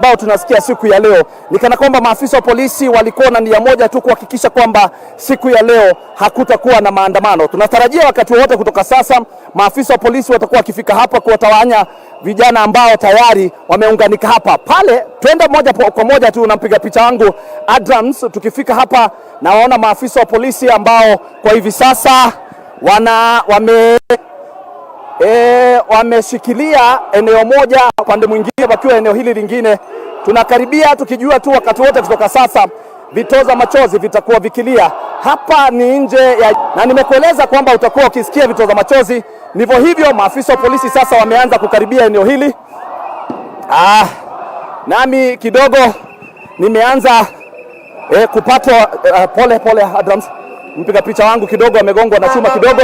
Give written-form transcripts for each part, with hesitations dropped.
ambao tunasikia siku ya leo ni kana kwamba maafisa wa polisi walikuwa na nia moja tu kuhakikisha kwamba siku ya leo hakutakuwa na maandamano. Tunatarajia wakati wote kutoka sasa maafisa wa polisi watakuwa wakifika hapa kuwatawanya vijana ambao tayari wameunganika hapa. Pale twende moja kwa moja tu, nampiga picha wangu Adams, tukifika hapa na waona maafisa wa polisi ambao kwa hivi sasa wameshikilia eneo moja, upande mwingine wakiwa eneo hili lingine. Tunakaribia tukijua tu wakati wote kutoka sasa vitoza machozi vitakuwa vikilia. Hapa ni nje ya, na nimekueleza kwamba utakuwa ukisikia vitoza machozi. Ndivyo hivyo maafisa wa polisi sasa wameanza kukaribia eneo hili. Nami kidogo nimeanza kupatwa pole Adams, mpiga picha wangu kidogo amegongwa na chuma kidogo.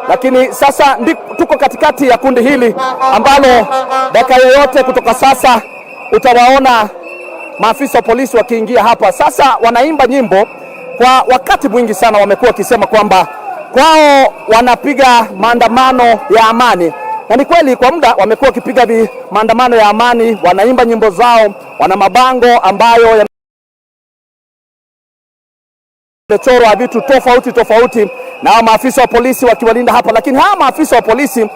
Lakini sasa tuko katikati ya kundi hili ambalo dakika yoyote kutoka sasa utawaona maafisa wa polisi wakiingia hapa. Sasa wanaimba nyimbo. Kwa wakati mwingi sana wamekuwa wakisema kwamba kwao wanapiga maandamano ya amani. Na ni kweli kwa muda wamekuwa wakipiga maandamano ya amani, wanaimba nyimbo zao, wana mabango ambayo yamechorwa vitu tofauti na maafisa wa polisi wakiwalinda hapa. Lakini hawa maafisa wa polisi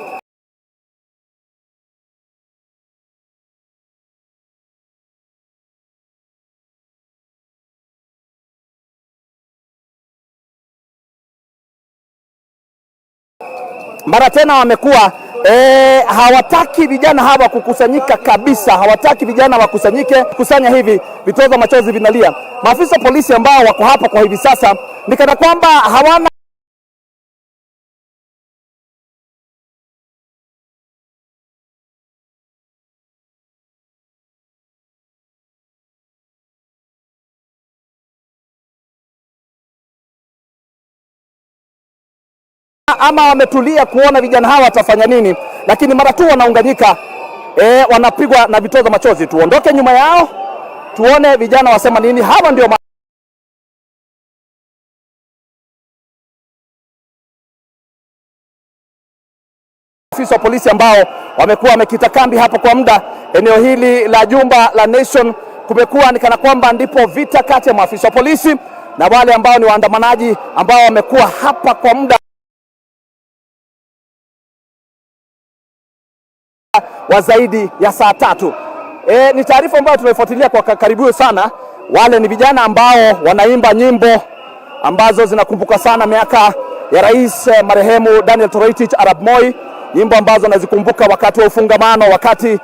mara tena wamekuwa hawataki vijana hawa kukusanyika kabisa, hawataki vijana wakusanyike. Kusanya hivi vitoza machozi vinalia. Maafisa polisi ambao wako hapa kwa hivi sasa ni kana kwamba hawana ama wametulia kuona vijana hawa watafanya nini. Lakini mara tu wanaunganyika wanapigwa na vitoza machozi. Tuondoke nyuma yao tuone vijana wasema nini. Hawa ndio maafisa wa polisi ambao wamekuwa wamekita kambi hapa kwa muda. Eneo hili la jumba la Nation kumekuwa ni kana kwamba ndipo vita kati ya maafisa wa polisi na wale ambao ni waandamanaji ambao wamekuwa hapa kwa muda wa zaidi ya saa 3. Ni taarifa ambayo tumefuatilia kwa karibu sana. Wale ni vijana ambao wanaimba nyimbo ambazo zinakumbuka sana miaka ya Rais marehemu Daniel Toroitich Arap Moi, nyimbo ambazo nazikumbuka wakati wa ufungamano, wakati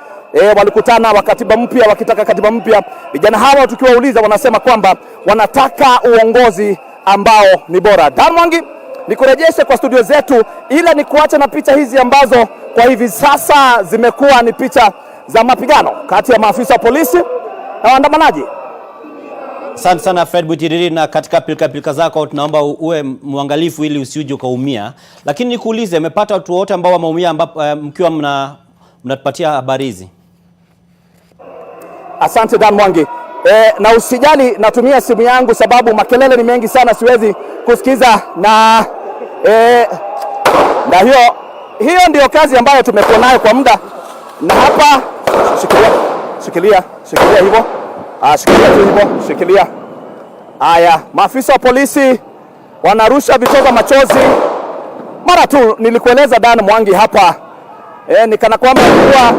walikutana wa katiba mpya, wakitaka katiba mpya. Vijana hawa tukiwauliza wanasema kwamba wanataka uongozi ambao ni bora. Darmwangi, nikurejeshe kwa studio zetu, ila nikuache na picha hizi ambazo kwa hivi sasa zimekuwa ni picha za mapigano kati ya maafisa wa polisi na waandamanaji. Asante sana Fred Butiriri, na katika pilika zako tunaomba uwe mwangalifu ili usije ukaumia. Lakini nikuulize, umepata watu wote ambao wameumia mkiwa mnatupatia habari hizi? Asante Dan Mwangi. Na usijali, natumia simu yangu sababu makelele ni mengi sana, siwezi kusikiza na hiyo ndio kazi ambayo tumekuwa nayo kwa muda. Na hapa shikilia hivyo. Shikilia tu hivyo, shikilia. Haya, maafisa wa polisi wanarusha vitoza machozi. Mara tu nilikueleza Dan Mwangi hapa ni kana kwamba walikuwa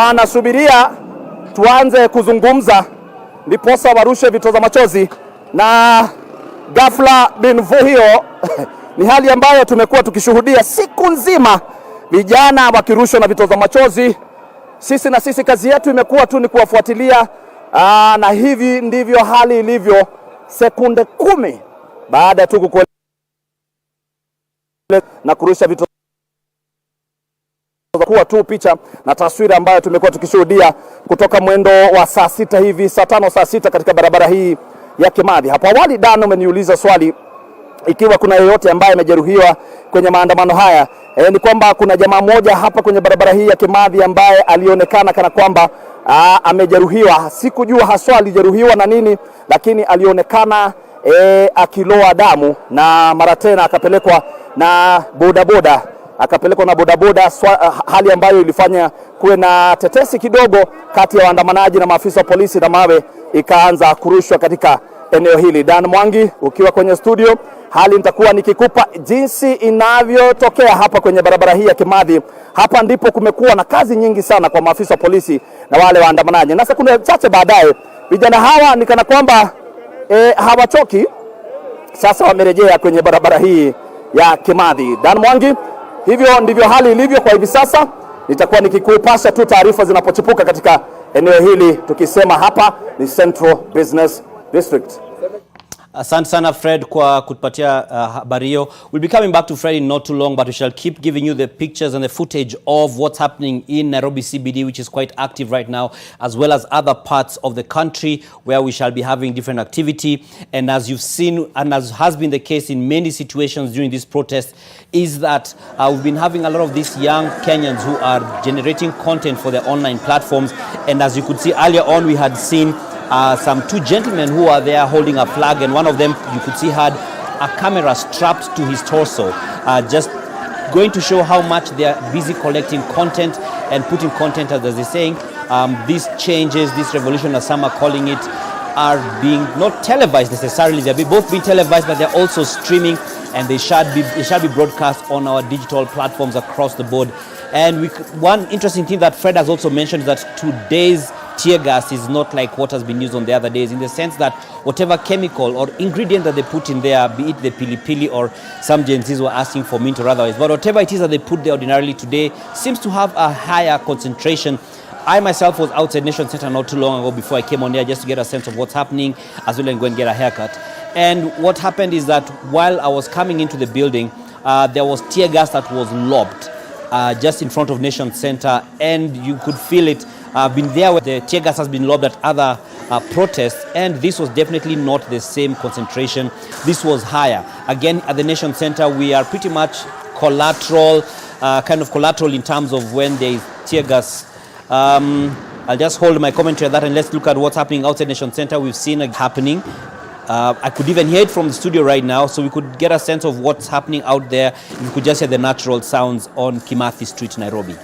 wanasubiria tuanze kuzungumza ndiposa warushe vitoza machozi, na ghafla binvu hiyo ni hali ambayo tumekuwa tukishuhudia siku nzima, vijana wakirushwa na vitoza machozi. Sisi kazi yetu imekuwa tu ni kuwafuatilia, na hivi ndivyo hali ilivyo sekunde 10 baada tu kukueleza na kurusha vitoza kuwa tu picha na taswira ambayo tumekuwa tukishuhudia kutoka mwendo wa saa 6 hivi, saa 5 saa 6 katika barabara hii ya Kimathi. Hapo awali Dan umeniuliza swali ikiwa kuna yeyote ambaye amejeruhiwa kwenye maandamano haya. Ni kwamba kuna jamaa mmoja hapa kwenye barabara hii ya Kimathi ambaye alionekana kana kwamba amejeruhiwa. Sikujua haswa alijeruhiwa na nini, lakini alionekana akiloa damu, na mara tena akapelekwa na bodaboda akapelekwa na bodaboda, hali ambayo ilifanya kuwe na tetesi kidogo kati ya waandamanaji na maafisa wa polisi, na mawe ikaanza kurushwa katika eneo hili. Dan Mwangi ukiwa kwenye studio, hali nitakuwa nikikupa jinsi inavyotokea hapa kwenye barabara hii ya Kimathi. Hapa ndipo kumekuwa na kazi nyingi sana kwa maafisa wa polisi na wale waandamanaji, na sekunde chache baadaye vijana hawa nikana kwamba hawachoki, sasa wamerejea kwenye barabara hii ya Kimathi. Dan Mwangi, hivyo ndivyo hali ilivyo kwa hivi sasa. Nitakuwa nikikupasha tu taarifa zinapochipuka katika eneo hili, tukisema hapa ni Central Business District. Asante sana Fred kwa kutupatia habari hiyo. We'll be coming back to Fred in not too long, but we shall keep giving you the pictures and the footage of what's happening in Nairobi CBD, which is quite active right now, as well as other parts of the country where we shall be having different activity. And as you've seen, and as has been the case in many situations during this protest, is that we've been having a lot of these young Kenyans who are generating content for their online platforms. And as you could see earlier on, we had seen some two gentlemen who are there holding a flag, and one of them you could see had a camera strapped to his torso, just going to show how much they are busy collecting content and putting content, as they're saying. These changes, this revolution, as some are calling it, are being not televised necessarily. They're both being televised, but they're also streaming, and they shall be broadcast on our digital platforms across the board. And one interesting thing that Fred has also mentioned is that today's tear gas is not like what has been used on the other days, in the sense that whatever chemical or ingredient that they put in there, be it the pili-pili or some Gen Zs were asking for mint or otherwise, but whatever it is that they put there ordinarily today seems to have a higher concentration. I myself was outside Nation Center not too long ago before I came on here just to get a sense of what's happening, as well as go and get a haircut. And what happened is that while I was coming into the building, there was tear gas that was lobbed just in front of Nation Center, and you could feel it. I've been there where the tear gas has been lobbed at other protests, and this was definitely not the same concentration. This was higher. Again, at the Nation Center, we are pretty much collateral, kind of collateral in terms of when there is tear gas. I'll just hold my commentary on that, and let's look at what's happening outside Nation Center. We've seen it happening. I could even hear it from the studio right now, so we could get a sense of what's happening out there. We could just hear the natural sounds on Kimathi Street, Nairobi.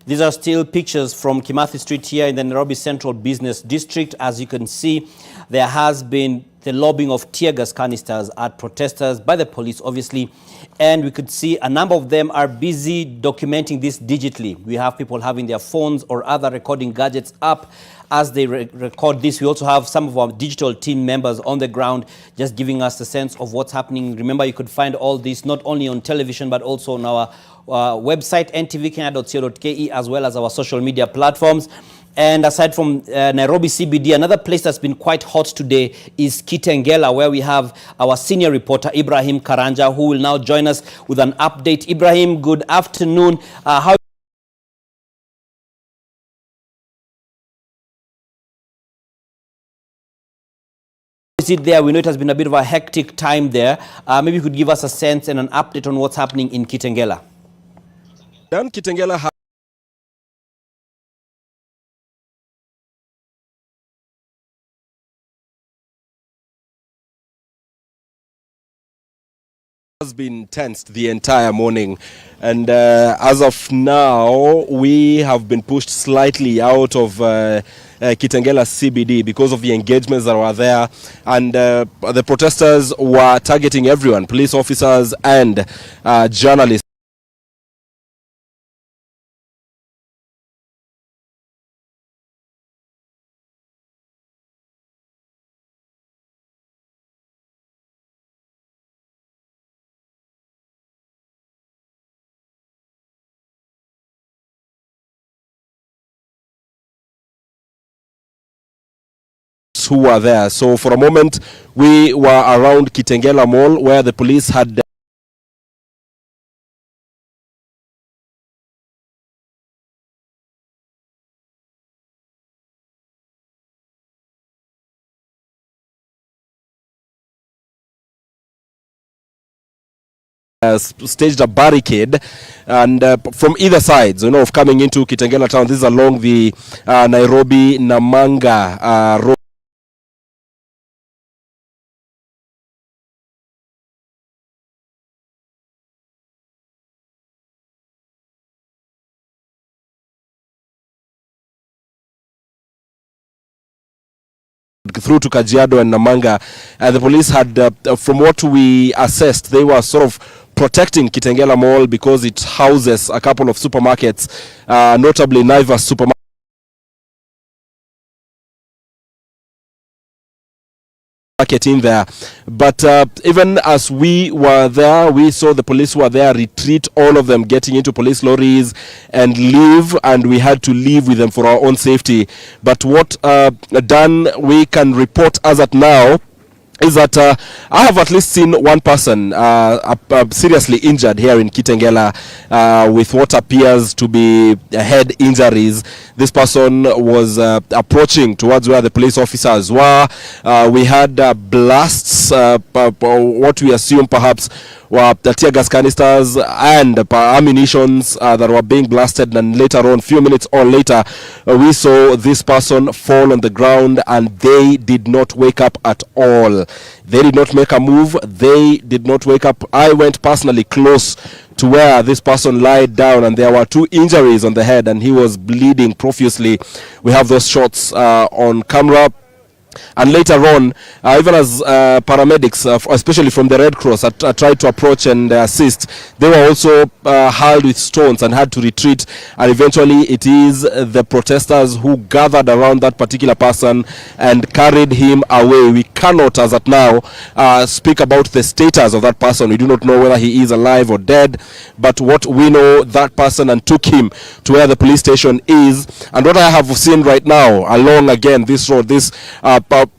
These are still pictures from Kimathi Street here in the Nairobi Central Business District. As you can see, there has been the lobbing of tear gas canisters at protesters by the police, obviously. And we could see a number of them are busy documenting this digitally. We have people having their phones or other recording gadgets up as they record this. We also have some of our digital team members on the ground just giving us a sense of what's happening. Remember, you could find all this not only on television, but also on our website, ntvkenya.co.ke, as well as our social media platforms. And aside from Nairobi CBD, another place that's been quite hot today is Kitengela, where we have our senior reporter, Ibrahim Karanja, who will now join us with an update. Ibrahim, good afternoon. How is it there? We know it has been a bit of a hectic time there. Maybe you could give us a sense and an update on what's happening in Kitengela. Kitengela been tensed the entire morning, and as of now, we have been pushed slightly out of Kitengela CBD because of the engagements that were there, and the protesters were targeting everyone, police officers and journalists. Who were there. So for a moment we were around Kitengela Mall, where the police had staged a barricade, and from either sides, of coming into Kitengela town. This is along the Nairobi Namanga road. Through to Kajiado and Namanga, the police had, from what we assessed, they were sort of protecting Kitengela Mall because it houses a couple of supermarkets, notably Naivas supermarket in there. But even as we were there, we saw the police were there retreat, all of them getting into police lorries and leave, and we had to leave with them for our own safety. But what done we can report as at now is that I have at least seen one person seriously injured here in Kitengela with what appears to be head injuries. This person was approaching towards where the police officers were. We had blasts, what we assume perhaps were the tear gas canisters and ammunitions that were being blasted, and later on, few minutes or later, we saw this person fall on the ground, and they did not wake up at all. They did not make a move. They did not wake up. I went personally close to where this person lied down, and there were 2 injuries on the head, and he was bleeding profusely. We have those shots on camera. And later on, even as paramedics, especially from the Red Cross, tried to approach and assist, they were also hurled with stones and had to retreat. And eventually, it is the protesters who gathered around that particular person and carried him away. We cannot, as at now, speak about the status of that person. We do not know whether he is alive or dead. But what we know, that person and took him to where the police station is. And what I have seen right now, along again this road, this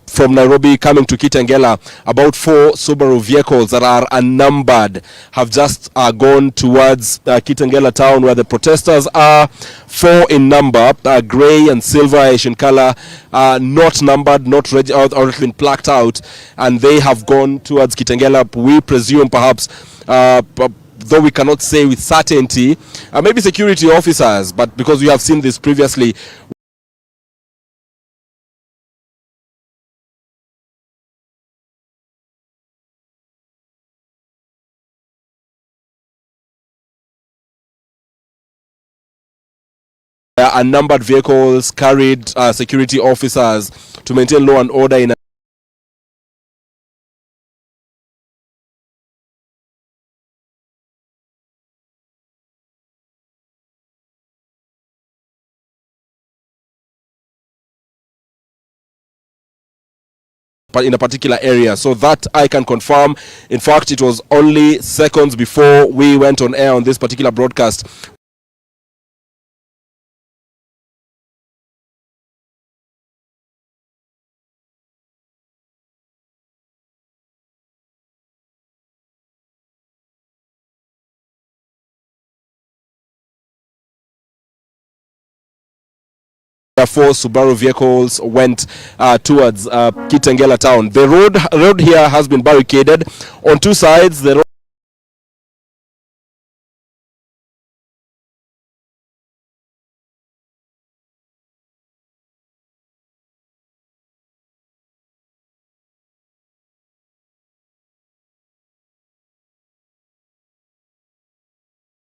from Nairobi coming to Kitengela, about 4 Subaru vehicles that are unnumbered have just gone towards Kitengela town, where the protesters are. 4 in number, grey and silverish in color, not numbered, not or been plaqued out, and they have gone towards Kitengela. We presume perhaps, though we cannot say with certainty, maybe security officers, but because we have seen this previously, unnumbered vehicles carried security officers to maintain law and order in a particular area. So that I can confirm. In fact, it was only seconds before we went on air on this particular broadcast four Subaru vehicles went towards Kitengela town. The road here has been barricaded on 2 sides. The road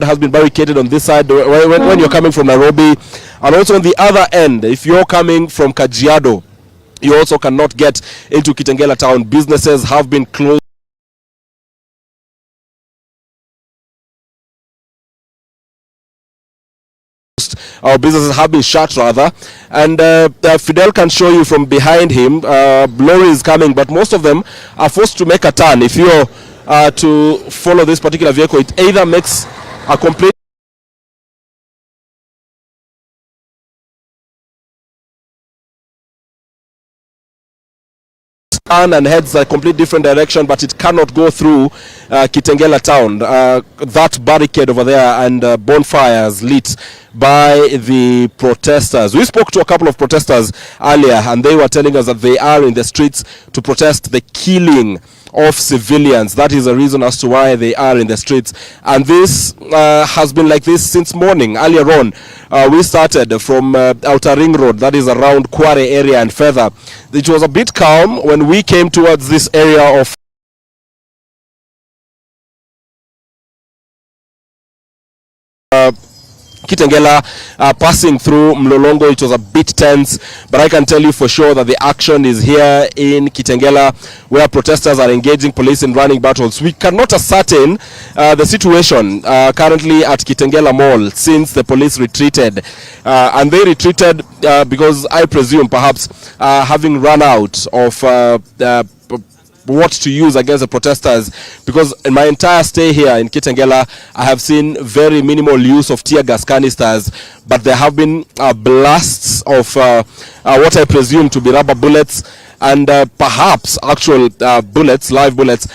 has been barricaded on this side when you're coming from Nairobi, and also on the other end, if you're coming from Kajiado, you also cannot get into Kitengela town. Businesses have been closed. Our businesses have been shut rather, and Fidel can show you from behind him. Lorry is coming, but most of them are forced to make a turn. If you're to follow this particular vehicle, it either makes a complete and heads a complete different direction, but it cannot go through Kitengela town. That barricade over there and bonfires lit by the protesters. We spoke to a couple of protesters earlier, and they were telling us that they are in the streets to protest the killing of civilians. That is the reason as to why they are in the streets, and this has been like this since morning. Earlier on, we started from Outer Ring Road, that is around Kware area and further. It was a bit calm when we came towards this area of Kitengela, passing through Mlolongo. It was a bit tense, but I can tell you for sure that the action is here in Kitengela, where protesters are engaging police in running battles. We cannot ascertain the situation currently at Kitengela Mall since the police retreated, and they retreated because I presume perhaps having run out of what to use against the protesters, because in my entire stay here in Kitengela, I have seen very minimal use of tear gas canisters, but there have been blasts of what I presume to be rubber bullets and perhaps actual bullets, live bullets.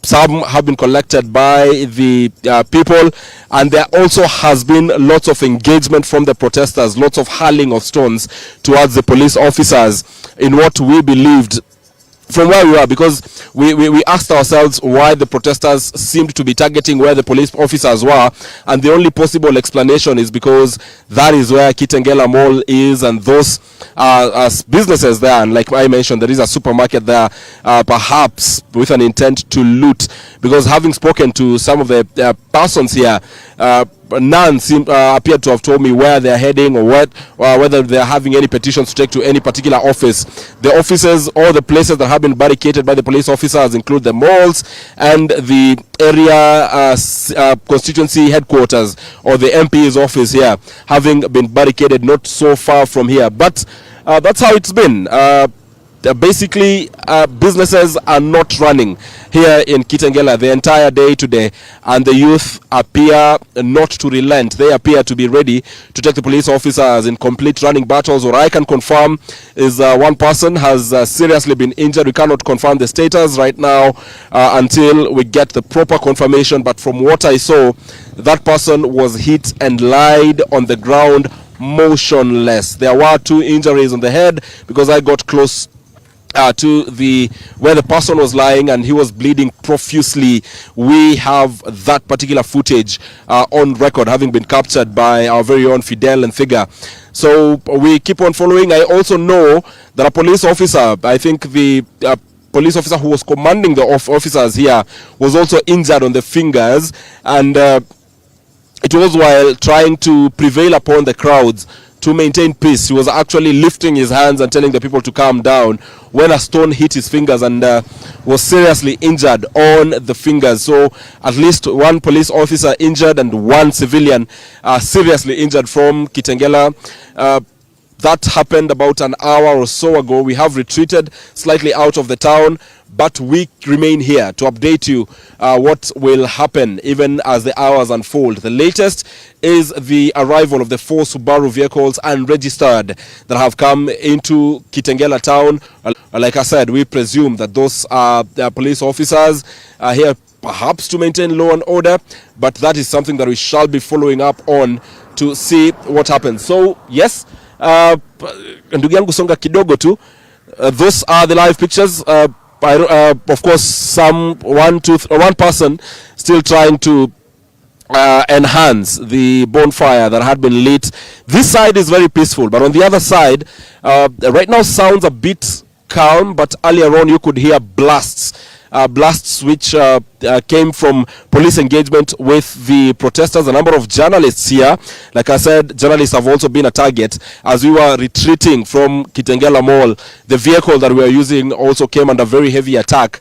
Some have been collected by the people, and there also has been lots of engagement from the protesters, lots of hurling of stones towards the police officers in what we believed from where we were, because we asked ourselves why the protesters seemed to be targeting where the police officers were, and the only possible explanation is because that is where Kitengela Mall is, and those businesses there, and like I mentioned, there is a supermarket there, perhaps with an intent to loot, because having spoken to some of the persons here, none appear to have told me where they're heading or whether they're having any petitions to take to any particular office. The offices or the places that have been barricaded by the police officers include the malls and the area constituency headquarters, or the MP's office here, having been barricaded not so far from here. But that's how it's been. Basically, businesses are not running here in Kitengela the entire day today, and the youth appear not to relent. They appear to be ready to take the police officers in complete running battles. What I can confirm is one person has seriously been injured. We cannot confirm the status right now until we get the proper confirmation, but from what I saw, that person was hit and lied on the ground motionless. There were 2 injuries on the head, because I got close to where the person was lying and he was bleeding profusely. We have that particular footage on record, having been captured by our very own Fidel and Figure. So we keep on following. I also know that a police officer, I think the police officer who was commanding the officers here, was also injured on the fingers, and it was while trying to prevail upon the crowds to maintain peace. He was actually lifting his hands and telling the people to calm down when a stone hit his fingers, and was seriously injured on the fingers. So at least 1 police officer injured and 1 civilian seriously injured from Kitengela. That happened about an hour or so ago. We have retreated slightly out of the town, but we remain here to update you what will happen even as the hours unfold. The latest is the arrival of the 4 Subaru vehicles unregistered that have come into Kitengela town. Like I said, we presume that those are police officers here perhaps to maintain law and order, but that is something that we shall be following up on to see what happens. So yes, ndugu yangu songa kidogo tu, those are the live pictures. Of course, one person still trying to enhance the bonfire that had been lit. This side is very peaceful, but on the other side, right now sounds a bit calm, but earlier on you could hear blasts blasts which came from police engagement with the protesters. A number of journalists here, like I said, journalists have also been a target. As we were retreating from Kitengela Mall, the vehicle that we were using also came under very heavy attack,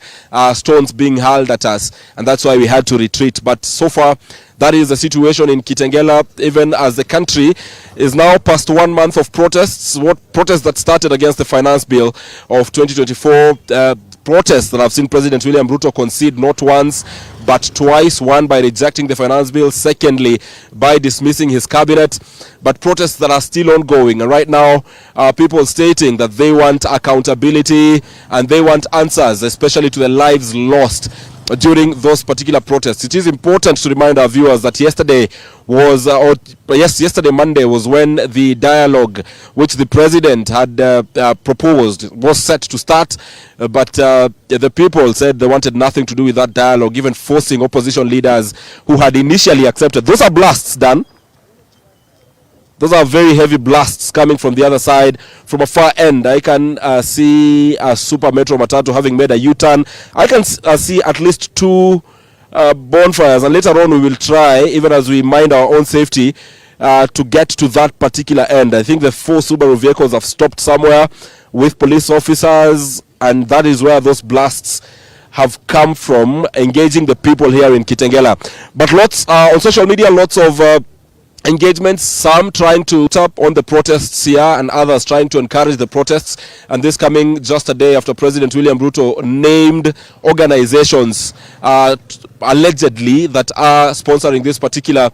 stones being hurled at us, and that's why we had to retreat. But so far, that is the situation in Kitengela, even as the country is now past 1 month of protests. Protests that started against the finance bill of 2024, protests that have seen President William Ruto concede not once but twice. One, by rejecting the finance bill. Secondly, by dismissing his cabinet. But protests that are still ongoing. And right now, people stating that they want accountability and they want answers, especially to the lives lost during those particular protests. It is important to remind our viewers that yesterday Monday was when the dialogue which the president had proposed was set to start, but the people said they wanted nothing to do with that dialogue, even forcing opposition leaders who had initially accepted. Those are blasts done. Those are very heavy blasts coming from the other side. From a far end, I can see a Super Metro Matatu having made a U-turn. I can see at least 2 bonfires, and later on we will try, even as we mind our own safety, to get to that particular end. I think the 4 Subaru vehicles have stopped somewhere with police officers, and that is where those blasts have come from, engaging the people here in Kitengela. But lots on social media, lots of engagements, some trying to tap on the protests here and others trying to encourage the protests, and this coming just a day after President William Ruto named organizations allegedly that are sponsoring this particular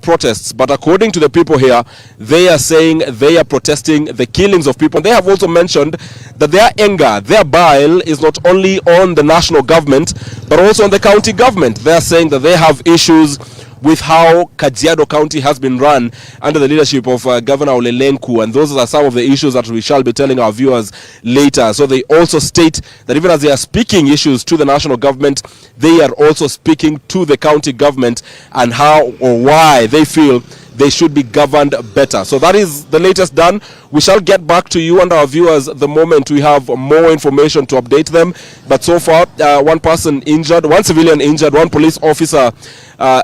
protests. But according to the people here, they are saying they are protesting the killings of people. And they have also mentioned that their anger, their bile is not only on the national government but also on the county government. They are saying that they have issues with how Kajiado County has been run under the leadership of Governor Ole Lenku, and those are some of the issues that we shall be telling our viewers later. So they also state that even as they are speaking issues to the national government, they are also speaking to the county government and how or why they feel they should be governed better. So that is the latest done. We shall get back to you and our viewers the moment we have more information to update them. But so far, 1 person injured, 1 civilian injured, 1 police officer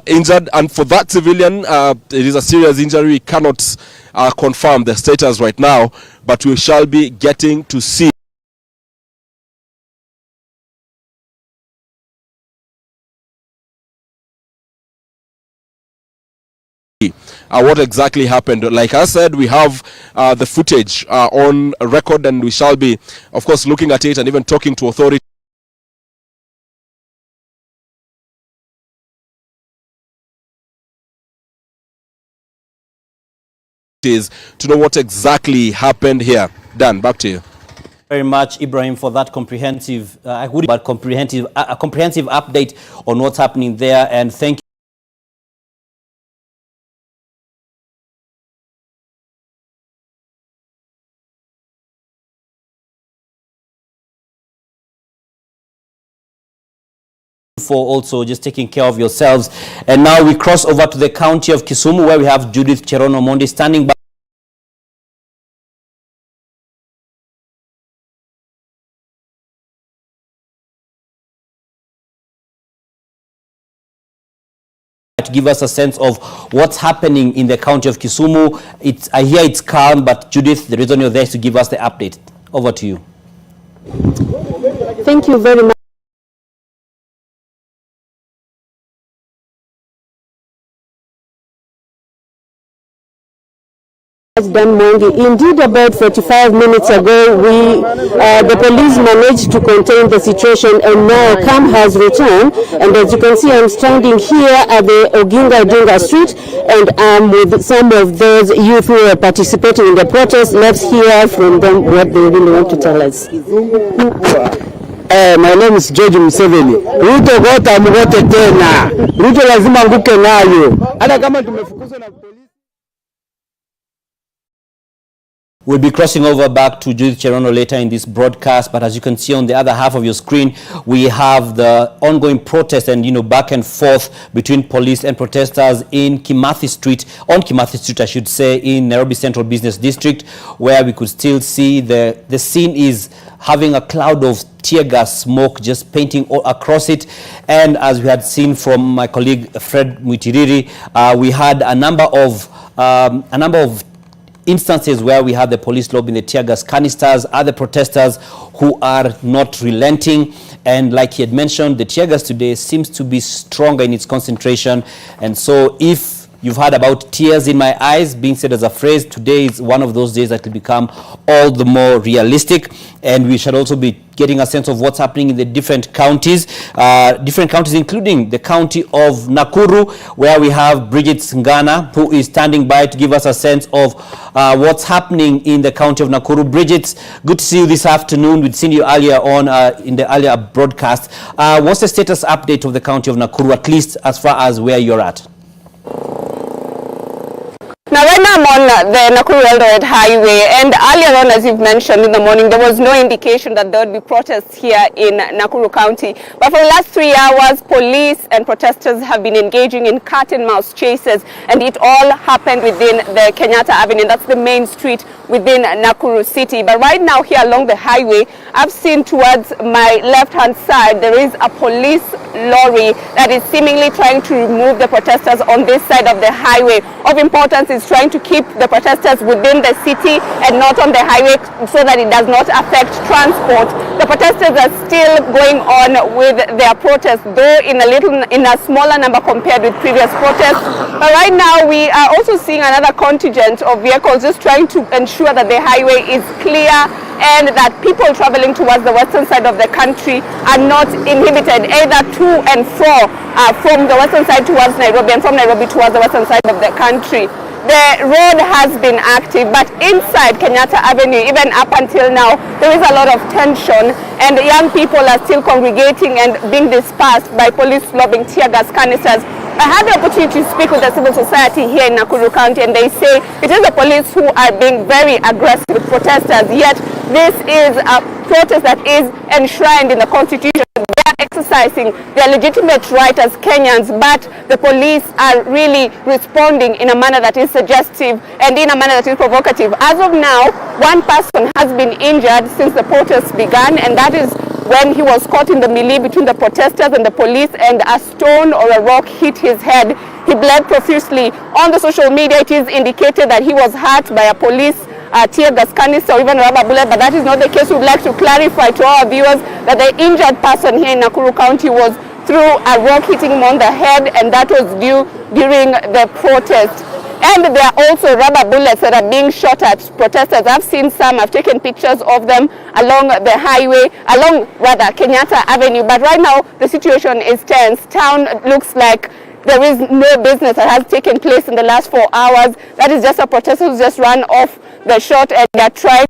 injured, and for that civilian, it is a serious injury. We cannot confirm the status right now, but we shall be getting to see what exactly happened. Like I said, we have the footage on record, and we shall be, of course, looking at it and even talking to authorities to know what exactly happened here. Dan, back to you. Very much, Ibrahim, for that comprehensive, comprehensive update on what's happening there, and thank you for also just taking care of yourselves. And now we cross over to the county of Kisumu, where we have Judith Cherono Mondi standing by to give us a sense of what's happening in the county of Kisumu. I hear it's calm, but Judith, the reason you're there is to give us the update. Over to you. Thank you very much. Indeed, about 45 minutes ago, the police managed to contain the situation, and now calm has returned. And as you can see, I'm standing here at the Oginga Odinga Street, and I'm with some of those youth who are participating in the protest. Let's hear from them what they really want to tell us. My name is George Museveni. Ruto gota mgote tena. Ruto lazima nguke nayo. Hata kama tumefukuzwa na We'll be crossing over back to Judith Cherono later in this broadcast, but as you can see on the other half of your screen, we have the ongoing protest and, back and forth between police and protesters in Kimathi Street, on Kimathi Street, I should say, in Nairobi Central Business District, where we could still see the scene is having a cloud of tear gas smoke just painting all across it. And as we had seen from my colleague Fred Muitiriri, we had a number of instances where we have the police lobbing the tear gas canisters, other protesters who are not relenting. And like he had mentioned, the tear gas today seems to be stronger in its concentration. And so if you've heard about tears in my eyes being said as a phrase, today is one of those days that will become all the more realistic. And we shall also be getting a sense of what's happening in the different counties, including the county of Nakuru, where we have Bridget Ngana, who is standing by to give us a sense of what's happening in the county of Nakuru. Bridget, good to see you this afternoon. We'd seen you earlier on in the earlier broadcast. What's the status update of the county of Nakuru, at least as far as where you're at? Now, right now I'm on the Nakuru-Eldoret highway, and earlier on, as you've mentioned in the morning, there was no indication that there would be protests here in Nakuru County. But for the last 3 hours, police and protesters have been engaging in cat-and-mouse chases, and it all happened within the Kenyatta Avenue. That's the main street within Nakuru City. But right now here along the highway, I've seen towards my left-hand side, there is a police lorry that is seemingly trying to remove the protesters on this side of the highway. Of importance is trying to keep the protesters within the city and not on the highway so that it does not affect transport. The protesters are still going on with their protest, though in a smaller number compared with previous protests. But right now we are also seeing another contingent of vehicles just trying to ensure that the highway is clear and that people traveling towards the western side of the country are not inhibited either to and from the western side towards Nairobi and from Nairobi towards the western side of the country. The road has been active, but inside Kenyatta Avenue, even up until now, there is a lot of tension, and young people are still congregating and being dispersed by police lobbing tear gas canisters. I had the opportunity to speak with the civil society here in Nakuru County, and they say it is the police who are being very aggressive with protesters, yet this is a protest that is enshrined in the Constitution. They are exercising their legitimate right as Kenyans, but the police are really responding in a manner that is suggestive and in a manner that is provocative. As of now, one person has been injured since the protests began, and that is when he was caught in the melee between the protesters and the police, and a stone or a rock hit his head. He bled profusely. On the social media, it is indicated that he was hurt by a police tear gas canister or even rubber bullet, but that is not the case. We'd like to clarify to our viewers that the injured person here in Nakuru County was through a rock hitting him on the head, and that was during the protest. And there are also rubber bullets that are being shot at protesters. I've seen some, I've taken pictures of them along the highway, along Kenyatta Avenue. But right now, the situation is tense. Town looks like there is no business that has taken place in the last 4 hours. That is just a protester who's just run off the shot and they're trying.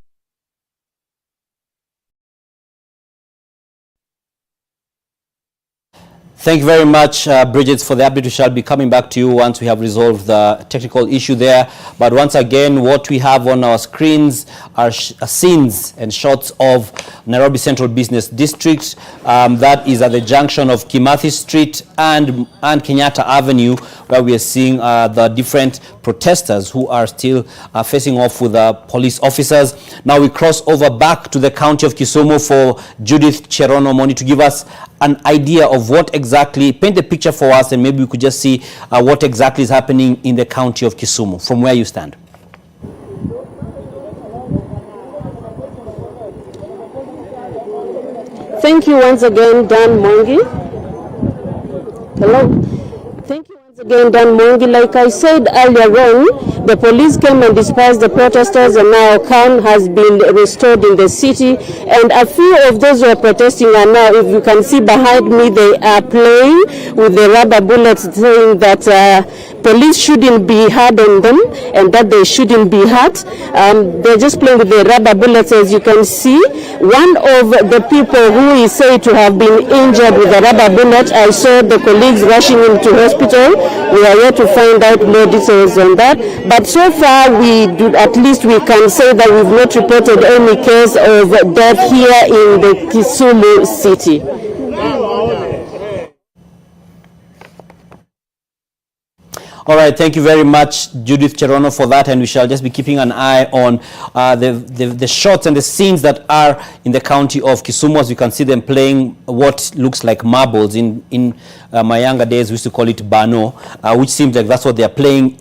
Thank you very much, Bridget, for the update. We shall be coming back to you once we have resolved the technical issue there. But once again, what we have on our screens are scenes and shots of Nairobi Central Business District. That is at the junction of Kimathi Street and Kenyatta Avenue, where we are seeing the different protesters who are still facing off with police officers. Now we cross over back to the county of Kisumu for Judith Cherono Moni to give us an idea of what exactly, paint the picture for us, and maybe we could just see what exactly is happening in the county of Kisumu from where you stand. Thank you once again, Dan Mongi. Hello. Thank you once again, Dan Mongi. Like I said earlier on, the police came and dispersed the protesters, and now calm has been restored in the city. And a few of those who are protesting are now, if you can see behind me, they are playing with the rubber bullets, saying that police shouldn't be hard on them and that they shouldn't be hurt. They're just playing with the rubber bullets, as you can see. One of the people who is said to have been injured with a rubber bullet, I saw the colleagues rushing him to hospital. We are yet to find out more details on that. But so far, at least we can say that we've not reported any case of death here in the Kisumu city. All right, thank you very much, Judith Cherono, for that, and we shall just be keeping an eye on the shots and the scenes that are in the county of Kisumu. As you can see them playing what looks like marbles. In my younger days, we used to call it bano, which seems like that's what they are playing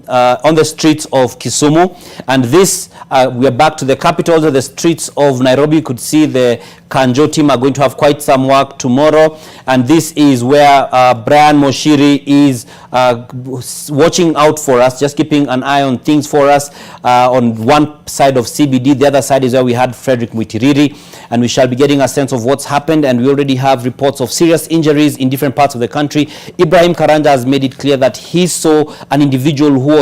on the streets of Kisumu. And this, we are back to the capital, the streets of Nairobi. You could see the Kanjo team are going to have quite some work tomorrow, and this is where Brian Moshiri is watching out for us, just keeping an eye on things for us on one side of CBD. The other side is where we had Frederick Mwitiriri, and we shall be getting a sense of what's happened, and we already have reports of serious injuries in different parts of the country. Ibrahim Karanja has made it clear that he saw an individual who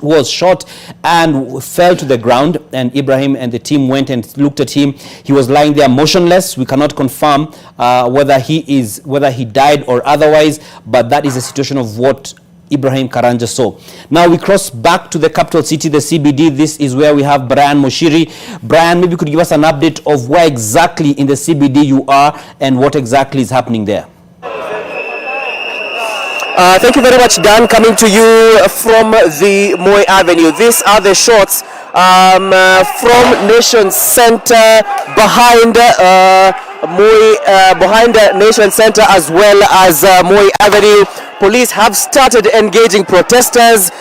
was shot and fell to the ground, and Ibrahim and the team went and looked at him. He was lying there motionless. We cannot confirm whether he died or otherwise, but that is the situation of what Ibrahim Karanja saw. Now we cross back to the capital city, the CBD. This is where we have Brian Moshiri. Brian, maybe you could give us an update of where exactly in the CBD you are and what exactly is happening there. Thank you very much, Dan. Coming to you from the Moi Avenue. These are the shots from Nation Center behind Nation Center as well as Moi Avenue. Police have started engaging protesters.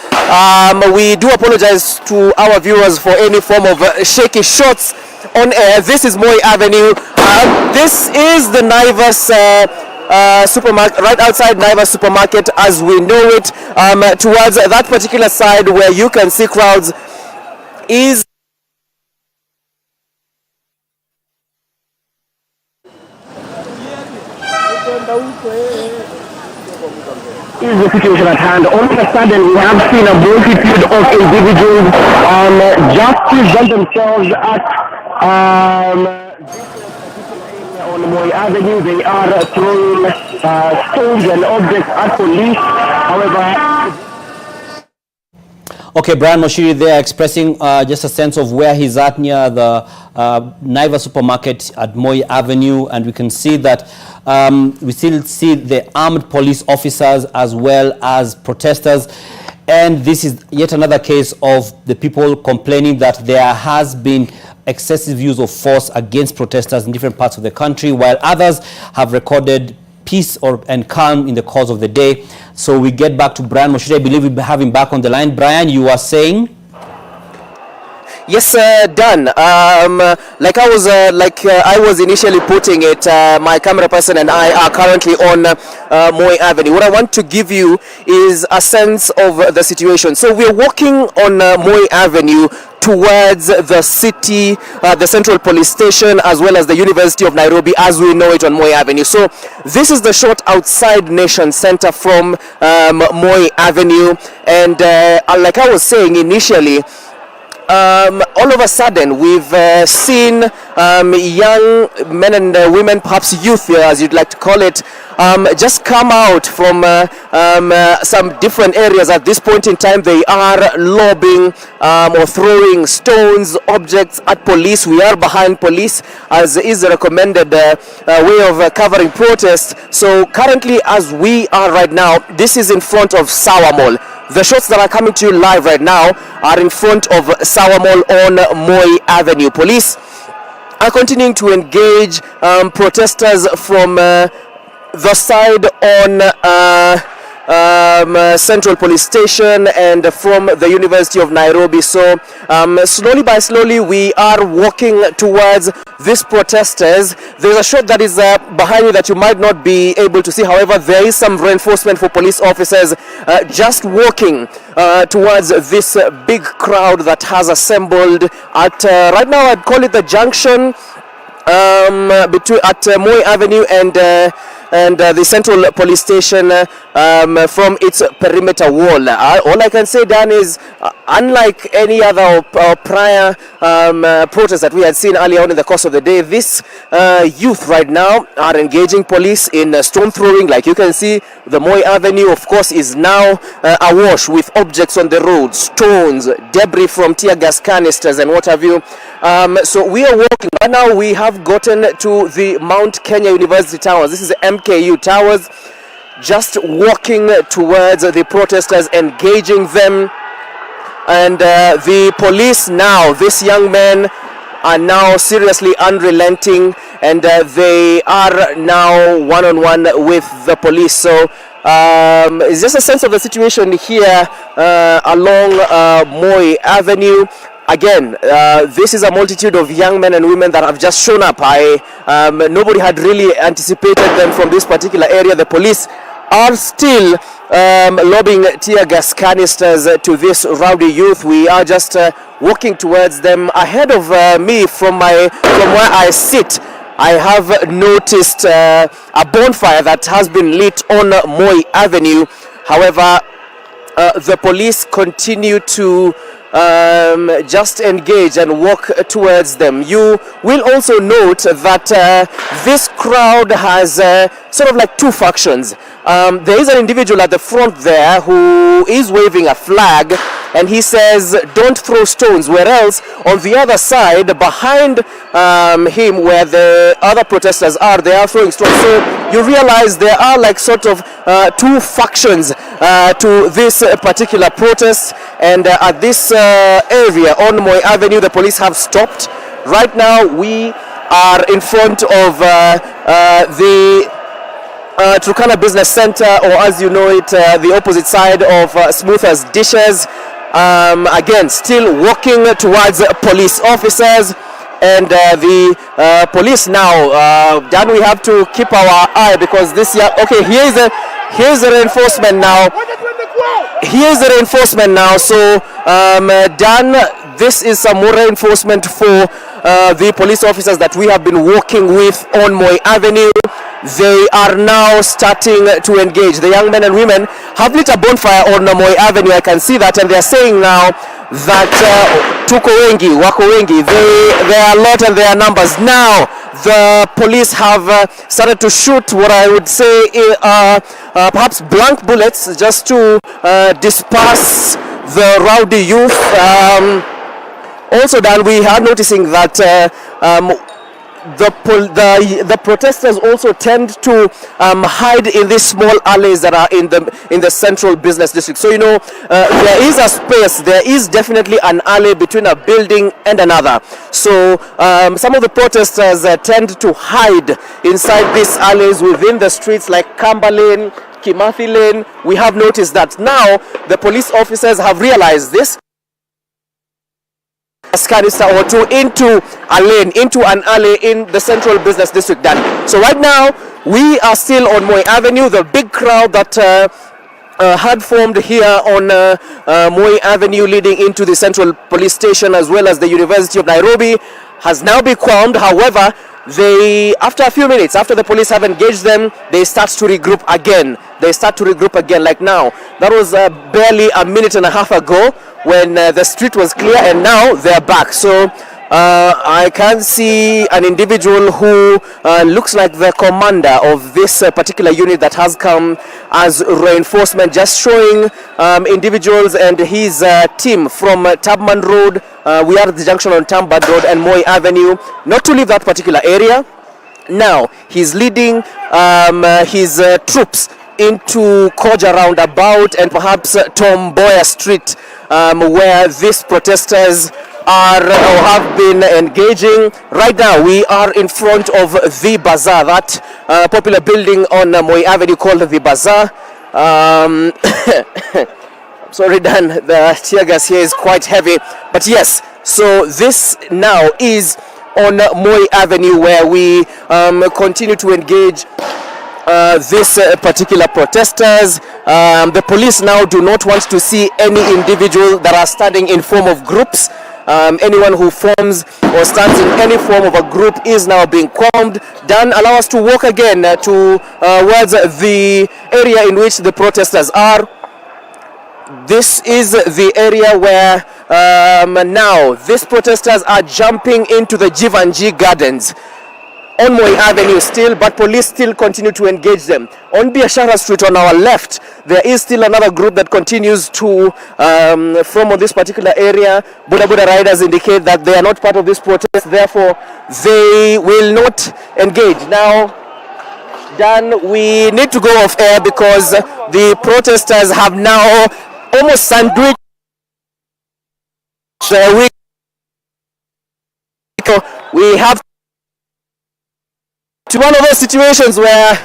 We do apologize to our viewers for any form of shaky shots on air. This is Moi Avenue. This is the Naivas supermarket, right outside Naivas supermarket as we know it. Towards that particular side where you can see crowds is the situation at hand. All of a sudden, we have seen a multitude of individuals just present themselves at on Moi Avenue. They are throwing stones and objects at police. However, okay, Brian Moshiri there expressing just a sense of where he's at near the Naiva supermarket at Moi Avenue, and we can see that we still see the armed police officers as well as protesters. And this is yet another case of the people complaining that there has been excessive use of force against protesters in different parts of the country, while others have recorded peace and calm in the course of the day. So we get back to Brian Moshiri. I believe we have him back on the line. Brian, you are saying? Yes, Dan. Like I was initially putting it, my camera person and I are currently on Moi Avenue. What I want to give you is a sense of the situation. So we're walking on Moi Avenue towards the city, the Central Police Station, as well as the University of Nairobi as we know it on Moi Avenue. So this is the shot outside Nation Center from Moi Avenue. And like I was saying initially, all of a sudden we've seen young men and women, perhaps youth as you'd like to call it, just come out from some different areas. At this point in time they are lobbing or throwing stones, objects at police. We are behind police as is the recommended way of covering protests. So currently as we are right now, this is in front of Sawa Mall. The shots that are coming to you live right now are in front of Sawa Mall on Moi Avenue. Police are continuing to engage protesters from the side on Central Police Station and from the University of Nairobi. So slowly by slowly we are walking towards these protesters. There's a shot that is behind me that you might not be able to see. However, there is some reinforcement for police officers just walking towards this big crowd that has assembled at right now I'd call it the junction between at Moi Avenue and and the Central Police Station from its perimeter wall. All I can say, Dan, is unlike any other prior protest that we had seen earlier on in the course of the day, this youth right now are engaging police in stone throwing. Like you can see, the Moi Avenue, of course, is now awash with objects on the road, stones, debris from tear gas canisters and what have you. So we are walking. Right now we have gotten to the Mount Kenya University Towers. This is the MKU Towers. Just walking towards the protesters, engaging them. And the police now, this young men are now seriously unrelenting, and they are now one-on-one with the police. So it's just a sense of the situation here along Moi Avenue. Again, this is a multitude of young men and women that have just shown up. Nobody had really anticipated them from this particular area. The police are still lobbing tear gas canisters to this rowdy youth. We are just walking towards them. Ahead of me from where I sit, I have noticed a bonfire that has been lit on Moi Avenue. However, the police continue to just engage and walk towards them. You will also note that this crowd has sort of like two factions. There is an individual at the front there who is waving a flag, and he says, "Don't throw stones," whereas on the other side, behind him, where the other protesters are, they are throwing stones. So you realize there are like sort of two factions to this particular protest. And at this area on Moi Avenue, the police have stopped. Right now we are in front of the Turkana Business Center, or as you know it, the opposite side of Smoothers Dishes. Again, still walking towards police officers, and the police now. Dan, we have to keep our eye, because this year. Okay, here's the reinforcement now. Here's the reinforcement now. So, Dan, this is some more reinforcement for the police officers that we have been working with on Moi Avenue. They are now starting to engage. The young men and women have lit a bonfire on Moi Avenue. I can see that, and they are saying now that tuko wengi, wako wengi. They are a lot and their numbers. Now the police have started to shoot what I would say perhaps blank bullets, just to disperse the rowdy youth. Also, Dan, we are noticing that the protesters also tend to hide in these small alleys that are in the central business district. So, you know, there is a space, there is definitely an alley between a building and another. So some of the protesters tend to hide inside these alleys within the streets, like Kamba Lane, Kimathi Lane. We have noticed that now the police officers have realized this. Canister or two into a lane, into an alley in the central business district. Dan. So right now we are still on Moi Avenue. The big crowd that had formed here on Moi Avenue leading into the Central Police Station as well as the University of Nairobi has now been calmed. However, they, after a few minutes, after the police have engaged them, they start to regroup again. Like now. That was barely a minute and a half ago when the street was clear, and now they're back. So I can see an individual who looks like the commander of this particular unit that has come as reinforcement, just showing individuals and his team from Tubman Road. We are at the junction on Tambad Road and Moi Avenue, not to leave that particular area. Now he's leading his troops into Koja roundabout and perhaps Tom Mbaya Street, where these protesters are or have been engaging. Right now we are in front of the Bazaar, that popular building on Moi Avenue called the Bazaar. Sorry, Dan, the tear gas here is quite heavy, but yes, so this now is on Moi Avenue, where we continue to engage these particular protesters. The police now do not want to see any individual that are standing in form of groups. anyone who forms or stands in any form of a group is now being calmed. Dan, allow us to walk again towards the area in which the protesters are. This is the area where now these protesters are jumping into the Jivanji Gardens on Moi Avenue still, but police still continue to engage them. On Biashara Street on our left, there is still another group that continues to from this particular area. Buddha riders indicate that they are not part of this protest, therefore they will not engage. Now, Dan, we need to go off air because the protesters have now almost sandwiched. We have to one of those situations where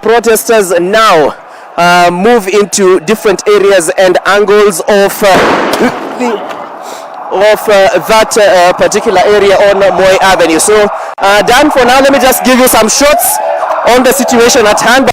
protesters now move into different areas and angles of that particular area on Moi Avenue. So, Dan, for now, let me just give you some shots on the situation at hand.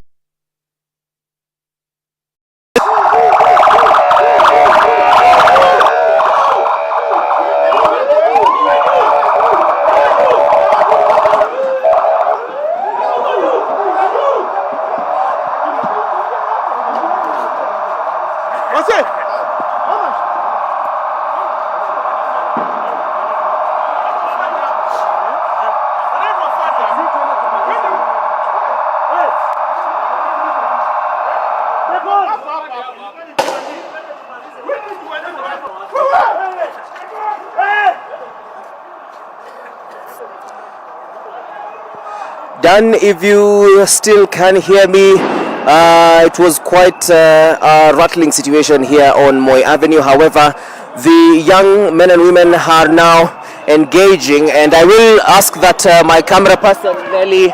Dan, if you still can hear me, it was quite a rattling situation here on Moi Avenue. However, the young men and women are now engaging, and I will ask that my camera person Nelly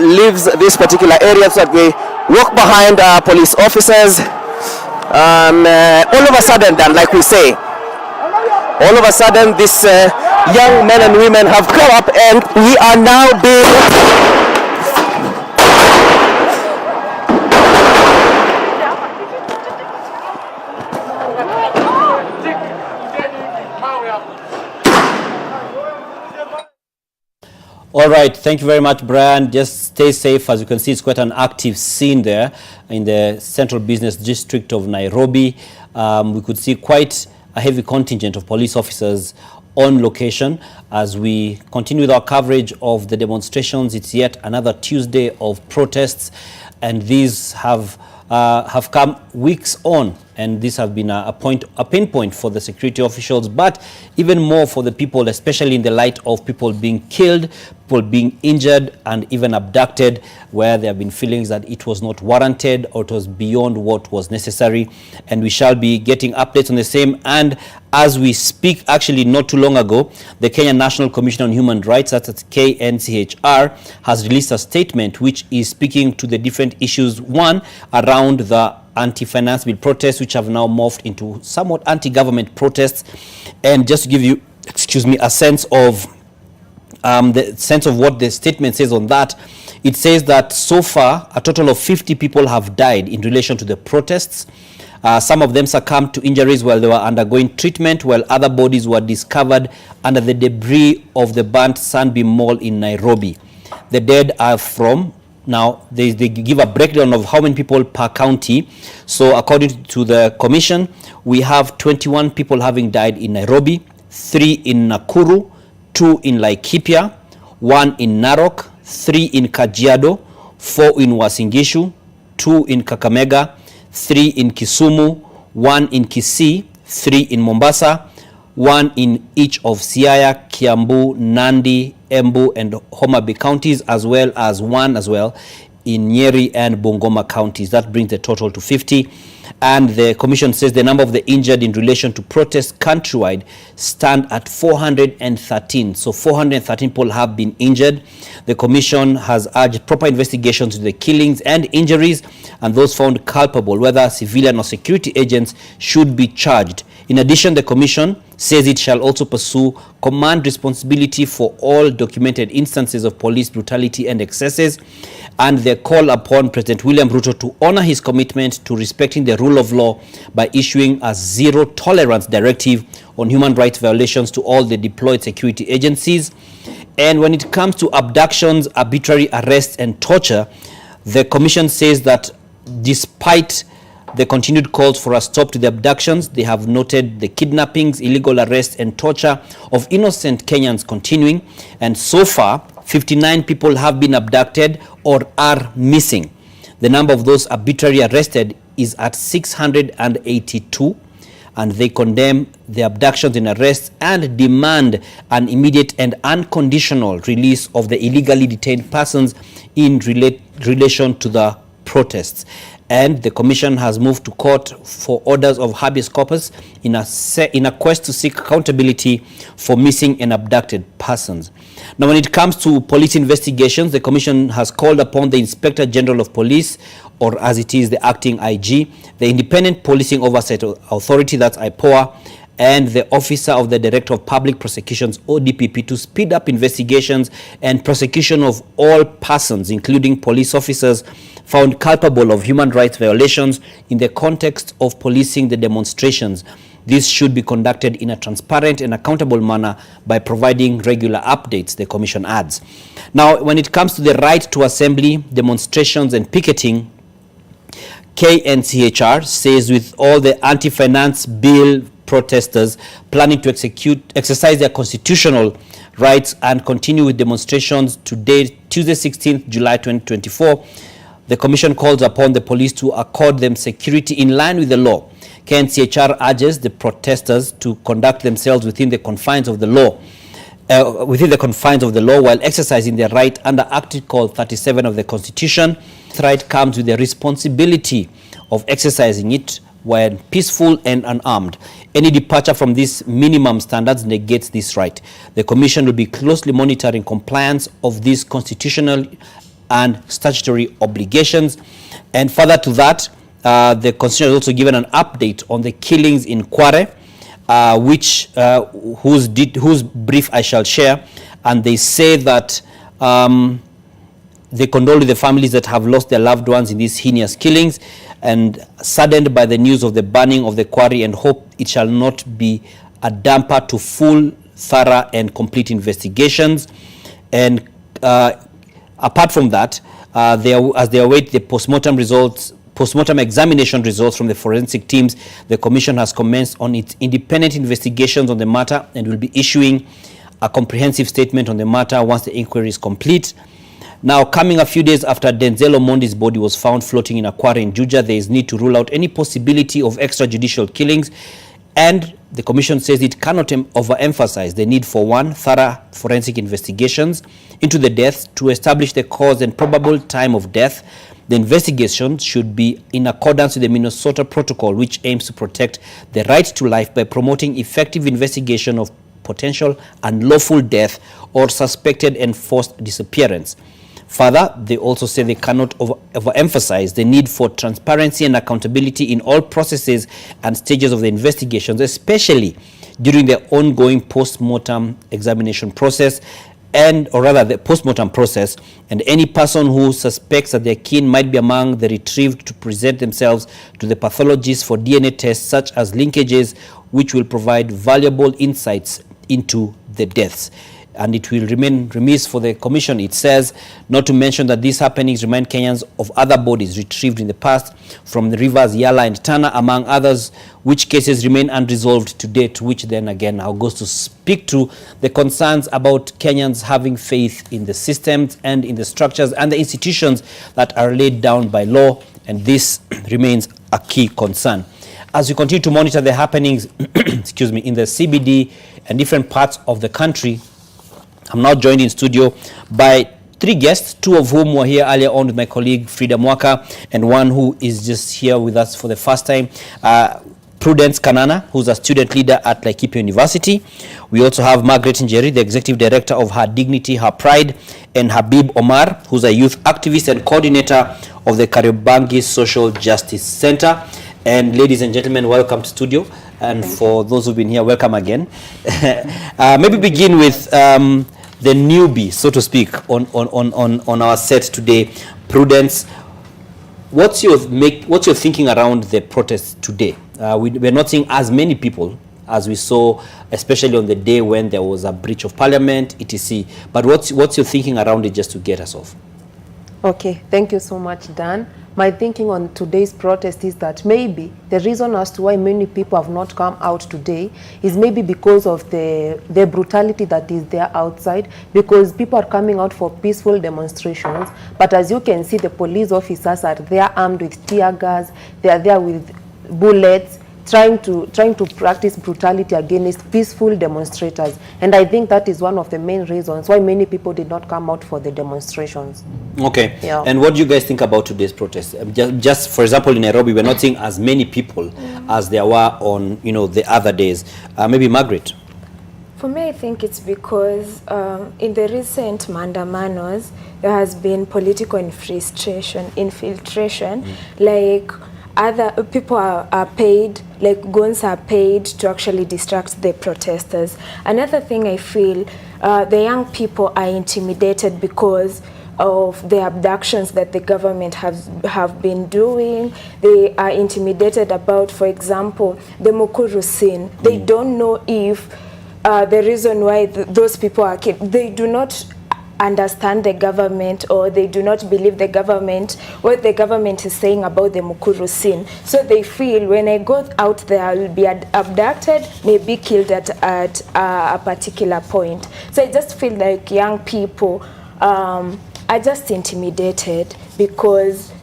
leaves this particular area so that we walk behind police officers. All of a sudden, Dan, like we say, all of a sudden this young men and women have come up, and we are now being All right, thank you very much, Brian. Just stay safe. As you can see, it's quite an active scene there in the central business district of Nairobi. We could see quite a heavy contingent of police officers on location as we continue with our coverage of the demonstrations. It's yet another Tuesday of protests, and these have come weeks on, and these have been a pain point for the security officials, but even more for the people, especially in the light of people being killed, people being injured, and even abducted, where there have been feelings that it was not warranted or it was beyond what was necessary. And we shall be getting updates on the same. And as we speak, actually not too long ago, the Kenya National Commission on Human Rights, that's KNCHR, has released a statement which is speaking to the different issues. One, around the anti-finance bill protests, which have now morphed into somewhat anti-government protests. And just to give you, a sense of what the statement says on that, it says that so far a total of 50 people have died in relation to the protests. Some of them succumbed to injuries while they were undergoing treatment, while other bodies were discovered under the debris of the burnt Sunbeam Mall in Nairobi. The dead are from, now they give a breakdown of how many people per county. So according to the commission, we have 21 people having died in Nairobi, 3 in Nakuru, 2 in Laikipia, 1 in Narok, 3 in Kajiado, 4 in Uasin Gishu, 2 in Kakamega, 3 in Kisumu, 1 in Kisii, 3 in Mombasa, 1 in each of Siaya, Kiambu, Nandi, Embu and Homa Bay counties, as well as 1 in Nyeri and Bungoma counties. That brings the total to 50. And the commission says the number of the injured in relation to protests countrywide stand at 413. So 413 people have been injured. The commission has urged proper investigations into the killings and injuries, and those found culpable, whether civilian or security agents, should be charged. In addition, the commission says it shall also pursue command responsibility for all documented instances of police brutality and excesses, and they call upon President William Ruto to honor his commitment to respecting the rule of law by issuing a zero-tolerance directive on human rights violations to all the deployed security agencies. And when it comes to abductions, arbitrary arrests, and torture, the commission says that despite the continued calls for a stop to the abductions, they have noted the kidnappings, illegal arrests, and torture of innocent Kenyans continuing. And so far, 59 people have been abducted or are missing. The number of those arbitrarily arrested is at 682, and they condemn the abductions and arrests and demand an immediate and unconditional release of the illegally detained persons in relation to the protests. And the commission has moved to court for orders of habeas corpus in a quest to seek accountability for missing and abducted persons. Now, when it comes to police investigations, the commission has called upon the Inspector General of Police, or as it is, the acting IG, the Independent Policing Oversight Authority, that's IPOA, and the Officer of the Director of Public Prosecutions, ODPP, to speed up investigations and prosecution of all persons, including police officers, found culpable of human rights violations in the context of policing the demonstrations. This should be conducted in a transparent and accountable manner by providing regular updates, the commission adds. Now, when it comes to the right to assembly, demonstrations, and picketing, KNCHR says with all the anti-finance bill protesters planning to exercise their constitutional rights and continue with demonstrations today, Tuesday 16th July 2024, the commission calls upon the police to accord them security in line with the law. KNCHR urges the protesters to conduct themselves within the confines of the law, while exercising their right under Article 37 of the Constitution. The right comes with the responsibility of exercising it when peaceful and unarmed. Any departure from these minimum standards negates this right. The commission will be closely monitoring compliance of these constitutional and statutory obligations. And further to that, the constitution has also given an update on the killings in Kware, whose brief I shall share. And they say that they condole with the families that have lost their loved ones in these heinous killings, and saddened by the news of the burning of the quarry, and hope it shall not be a damper to full, thorough, and complete investigations. And apart from that, as they await the postmortem examination results from the forensic teams, the commission has commenced on its independent investigations on the matter and will be issuing a comprehensive statement on the matter once the inquiry is complete. Now, coming a few days after Denzel Omondi's body was found floating in a quarry in Juja, there is need to rule out any possibility of extrajudicial killings, and the commission says it cannot overemphasize the need for thorough forensic investigations into the deaths to establish the cause and probable time of death. The investigation should be in accordance with the Minnesota Protocol, which aims to protect the right to life by promoting effective investigation of potential unlawful death or suspected enforced disappearance. Further, they also say they cannot overemphasize the need for transparency and accountability in all processes and stages of the investigations, especially during the ongoing post-mortem examination process, the post-mortem process, and any person who suspects that their kin might be among the retrieved to present themselves to the pathologist for DNA tests such as linkages, which will provide valuable insights into the deaths. And it will remain remiss for the commission, it says, not to mention that these happenings remind Kenyans of other bodies retrieved in the past from the rivers Yala and Tana, among others, which cases remain unresolved to date, which then again now goes to speak to the concerns about Kenyans having faith in the systems and in the structures and the institutions that are laid down by law, and this remains a key concern. As we continue to monitor the happenings in the CBD and different parts of the country, I'm now joined in studio by three guests, two of whom were here earlier on with my colleague Frida Mwaka, and one who is just here with us for the first time, Prudence Kanana, who's a student leader at Laikipia University. We also have Margaret Njeri, the executive director of Her Dignity, Her Pride, and Habib Omar, who's a youth activist and coordinator of the Kariobangi Social Justice Center. And ladies and gentlemen, welcome to studio. And for those who've been here, welcome again. Maybe begin with the newbie, so to speak, on our set today, Prudence. What's your thinking around the protests today? We're not seeing as many people as we saw, especially on the day when there was a breach of parliament, etc. But what's your thinking around it, just to get us off? Okay, thank you so much, Dan. My thinking on today's protest is that maybe the reason as to why many people have not come out today is maybe because of the brutality that is there outside, because people are coming out for peaceful demonstrations, but as you can see, the police officers are there armed with tear gas, they are there with bullets, trying to practice brutality against peaceful demonstrators. And I think that is one of the main reasons why many people did not come out for the demonstrations. Okay. Yeah. And what do you guys think about today's protest? Just for example, in Nairobi, we're not seeing as many people as there were on, the other days. Maybe Margaret? For me, I think it's because in the recent Maandamanos, there has been political infiltration, like other people are paid, like guns are paid to actually distract the protesters. Another thing I feel, the young people are intimidated because of the abductions that the government have been doing. They are intimidated about, for example, the Mukuru scene. They don't know if the reason why those people are kept, they do not understand the government, or they do not believe the government, what the government is saying about the Mukuru scene. So they feel when I go out there, I will be abducted, maybe killed at a particular point. So I just feel like young people are just intimidated because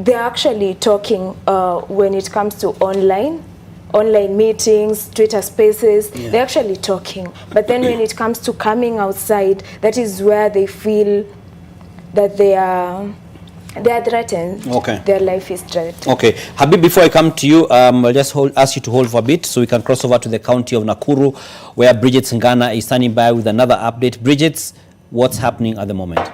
they're actually talking when it comes to online meetings, Twitter spaces, they're actually talking. But then when it comes to coming outside, that is where they feel that they are threatened. Okay. Their life is threatened. Okay. Habib, before I come to you, I'll just ask you to hold for a bit so we can cross over to the county of Nakuru, where Bridget Singana is standing by with another update. Bridget, what's happening at the moment?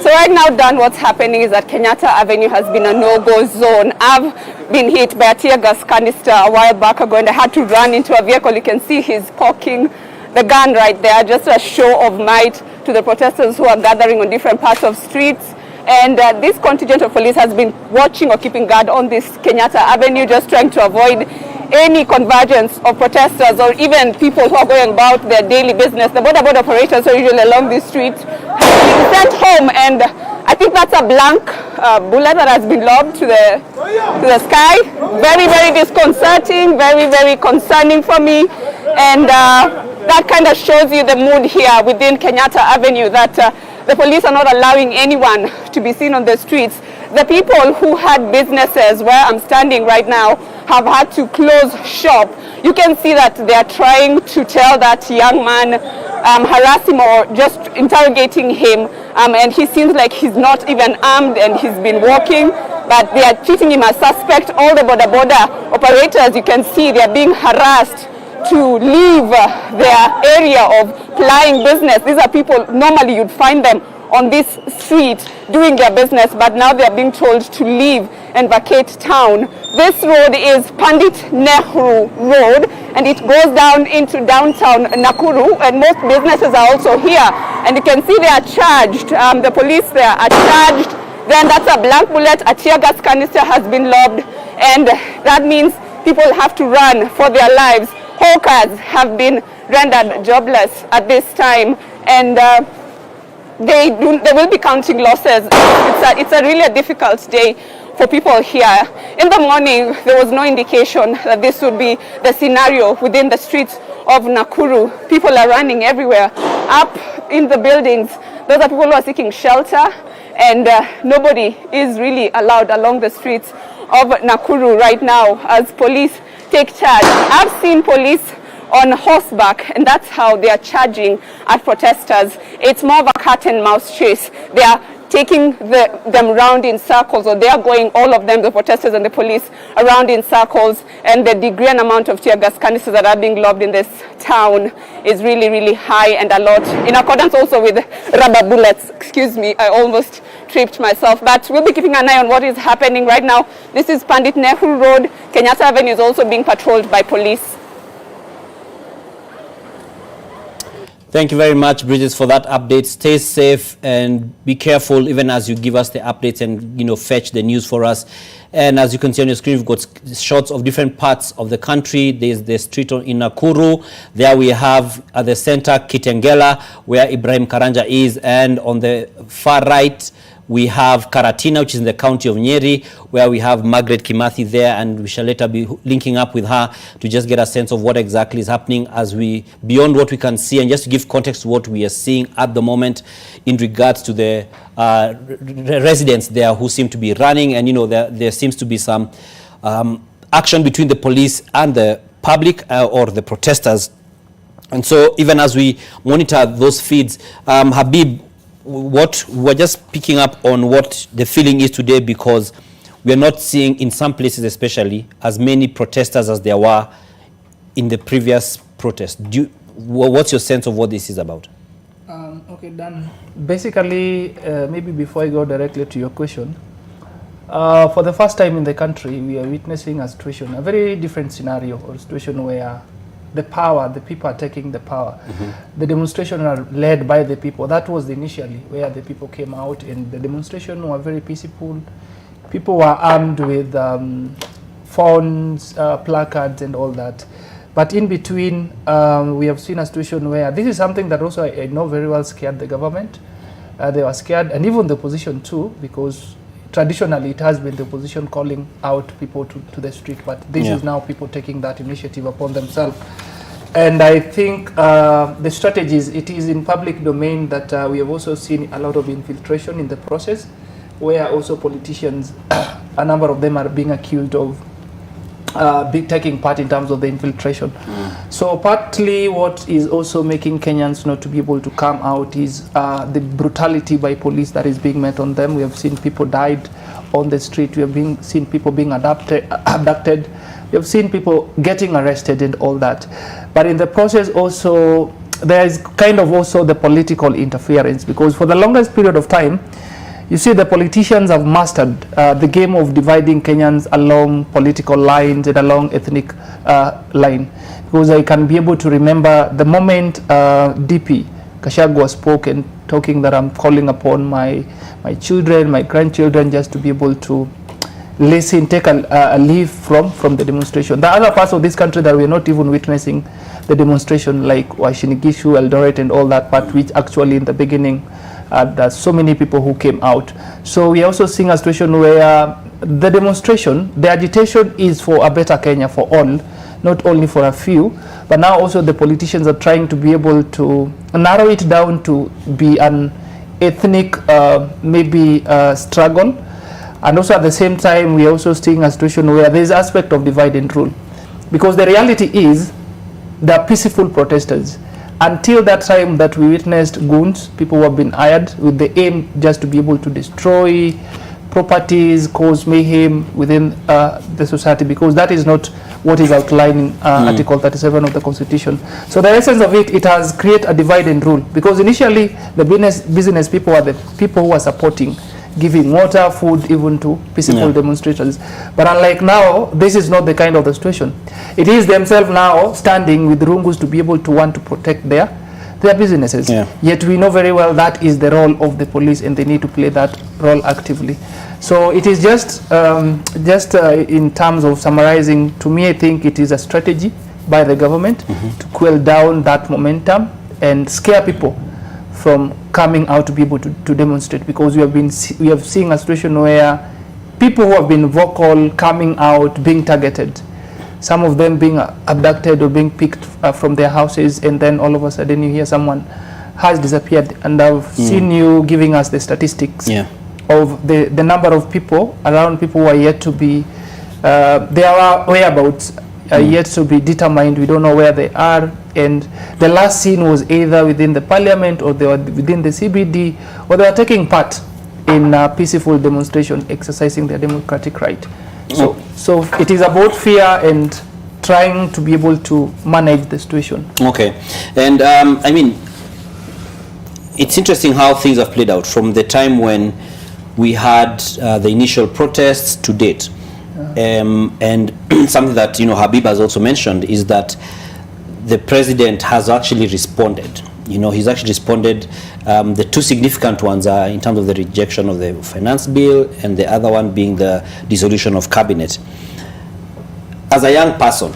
So right now, Dan, what's happening is that Kenyatta Avenue has been a no-go zone. I've been hit by a tear gas canister a while back ago, and I had to run into a vehicle. You can see he's cocking the gun right there, just a show of might to the protesters who are gathering on different parts of streets. And this contingent of police has been watching or keeping guard on this Kenyatta Avenue, just trying to avoid any convergence of protesters or even people who are going about their daily business. The border operators who are usually along these streets have been sent home, and I think that's a blank bullet that has been lobbed to the sky. Very, very disconcerting, very, very concerning for me. And that kind of shows you the mood here within Kenyatta Avenue, that the police are not allowing anyone to be seen on the streets. The people who had businesses where I'm standing right now have had to close shop. You can see that they are trying to tell that young man, harass him or just interrogating him, and he seems like he's not even armed and he's been walking, but they are treating him as suspect. All the border operators, you can see, they are being harassed to leave their area of plying business. These are people, normally you'd find them on this street doing their business, but now they are being told to leave and vacate town. This road is Pandit Nehru Road, and it goes down into downtown Nakuru, and most businesses are also here. And you can see they are charged. The police there are charged. Then that's a blank bullet. A tear gas canister has been lobbed, and that means people have to run for their lives. Hawkers have been rendered jobless at this time, and they will be counting losses. It's a really difficult day for people here. In the morning, there was no indication that this would be the scenario within the streets of Nakuru. People are running everywhere. Up in the buildings, those are people who are seeking shelter, and nobody is really allowed along the streets of Nakuru right now as police take charge. I've seen police on horseback, and that's how they are charging at protesters. It's more of a cat and mouse chase. They are taking them around in circles, or they are going, all of them, the protesters and the police, around in circles, and the degree and amount of tear gas canisters that are being lobbed in this town is really, really high, and a lot, in accordance also with rubber bullets. Excuse me, I almost tripped myself, but we'll be keeping an eye on what is happening right now. This is Pandit Nehru Road. Kenyatta Avenue is also being patrolled by police. Thank you very much, Bridges, for that update. Stay safe and be careful even as you give us the updates and, you know, fetch the news for us. And as you can see on your screen, we've got shots of different parts of the country. There's the street in Nakuru. There we have at the center Kitengela, where Ibrahim Karanja is, and on the far right we have Karatina, which is in the county of Nyeri, where we have Margaret Kimathi there, and we shall later be linking up with her to just get a sense of what exactly is happening as we, beyond what we can see, and just to give context to what we are seeing at the moment in regards to the residents there who seem to be running, and, you know, there seems to be some action between the police and the public or the protesters. And so even as we monitor those feeds, Habib, we're just picking up on what the feeling is today, because we are not seeing, in some places especially, as many protesters as there were in the previous protest. What's your sense of what this is about? Okay, Dan. Basically, maybe before I go directly to your question, for the first time in the country, we are witnessing a situation, a very different scenario, or a situation where the people are taking the power. The demonstrations are led by the people. That was initially where the people came out, and the demonstration were very peaceful. People were armed with phones, placards and all that. But in between, we have seen a situation where this is something that also I know very well scared the government. They were scared, and even the opposition too, because traditionally it has been the opposition calling out people to the street, but this is now people taking that initiative upon themselves. And I think the strategies, it is in public domain that we have also seen a lot of infiltration in the process, where also politicians, a number of them are being accused of taking part in terms of the infiltration. So partly what is also making Kenyans not to be able to come out is the brutality by police that is being met on them. We have seen people died on the street. We have seen people being abducted. We have seen people getting arrested and all that. But in the process also, there is kind of also the political interference, because for the longest period of time, you see, the politicians have mastered the game of dividing Kenyans along political lines and along ethnic line. Because I can be able to remember the moment DP Gachagua spoke and talking that I'm calling upon my children, my grandchildren, just to be able to listen, take a leave from the demonstration. The other parts of this country that we're not even witnessing the demonstration, like Washinigishu, Eldoret and all that part, which actually in the beginning there's so many people who came out. So we are also seeing a situation where the demonstration, the agitation is for a better Kenya for all, not only for a few, but now also the politicians are trying to be able to narrow it down to be an ethnic maybe struggle. And also at the same time, we are also seeing a situation where there is aspect of divide and rule. Because the reality is, they are peaceful protesters. Until that time that we witnessed goons, people who have been hired with the aim just to be able to destroy properties, cause mayhem within the society, because that is not what is outlined in Article 37 of the Constitution. So the essence of it, it has created a divide and rule, because initially the business people are the people who are supporting, giving water, food, even to peaceful demonstrators. But unlike now, this is not the kind of the situation. It is themselves now standing with rungus to be able to want to protect their businesses. Yet we know very well that is the role of the police, and they need to play that role actively. So it is just in terms of summarizing, to me I think it is a strategy by the government to quell down that momentum and scare people from coming out to be able to demonstrate, because we have seen a situation where people who have been vocal coming out being targeted, some of them being abducted or being picked from their houses, and then all of a sudden you hear someone has disappeared. And I've seen you giving us the statistics of the number of people who are yet to be their whereabouts are yet to be determined. We don't know where they are, and the last scene was either within the parliament, or they were within the CBD, or they were taking part in a peaceful demonstration exercising their democratic right. So it is about fear and trying to be able to manage the situation. Okay. And I mean, it's interesting how things have played out from the time when we had the initial protests to date. And something that, you know, Habib has also mentioned is that the president has actually responded. You know, he's actually responded. The two significant ones are in terms of the rejection of the finance bill and the other one being the dissolution of cabinet. As a young person,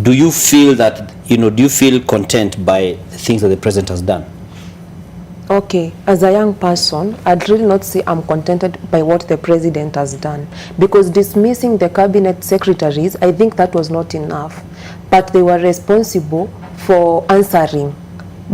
do you feel that, you know, do you feel content by the things that the president has done? Okay, as a young person, I'd really not say I'm contented by what the president has done, because dismissing the cabinet secretaries, I think that was not enough. But they were responsible for answering,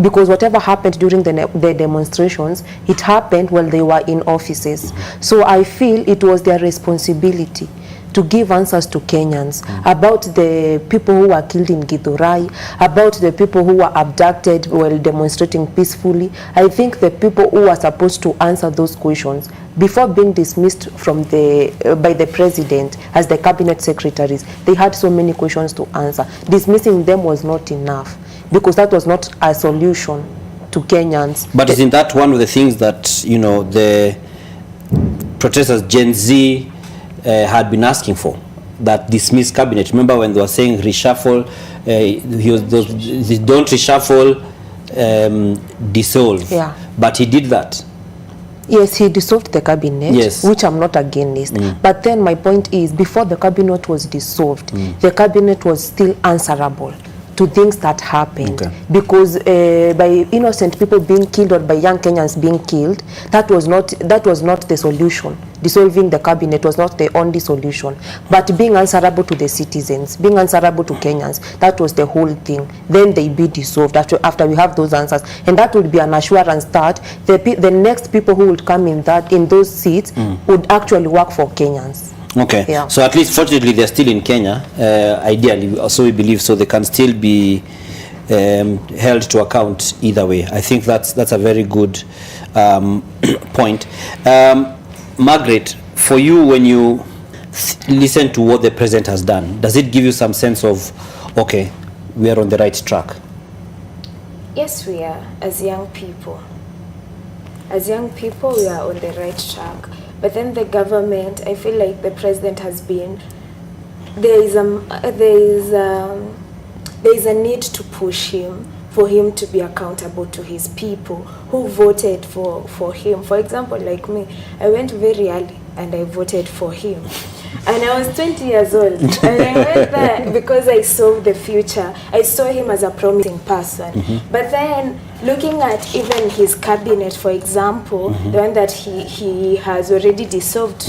because whatever happened during the demonstrations, it happened while they were in offices. So I feel it was their responsibility to give answers to Kenyans about the people who were killed in Githurai, about the people who were abducted while demonstrating peacefully. I think the people who were supposed to answer those questions before being dismissed from by the president as the cabinet secretaries, they had so many questions to answer. Dismissing them was not enough, because that was not a solution to Kenyans. But isn't that one of the things that, you know, the protesters, Gen Z, had been asking for, that dismiss cabinet? Remember when they were saying reshuffle, don't reshuffle, dissolve. Yeah. But he did that. Yes, he dissolved the cabinet, yes, which I'm not against. But then my point is, before the cabinet was dissolved, the cabinet was still answerable to things that happened. Okay. Because by innocent people being killed or by young Kenyans being killed, that was not the solution. Dissolving the cabinet was not the only solution. But being answerable to the citizens, being answerable to Kenyans, that was the whole thing. Then they be dissolved after we have those answers. And that would be an assurance that the next people who would come in those seats would actually work for Kenyans. Okay, yeah. So at least fortunately they're still in Kenya, ideally, also we believe, so they can still be held to account either way. I think that's a very good point. Margaret, for you, when you listen to what the president has done, does it give you some sense of, okay, we are on the right track? Yes, we are, as young people. As young people, we are on the right track. But then the government, I feel like the president has been, there is a need to push him, for him to be accountable to his people who voted for him. For example, like me, I went very early and I voted for him. And I was 20 years old. And I went there because I saw the future. I saw him as a promising person. But then, looking at even his cabinet, for example, the one that he has already dissolved,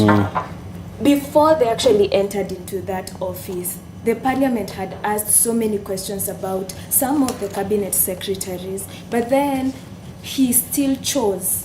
before they actually entered into that office, the parliament had asked so many questions about some of the cabinet secretaries, but then he still chose.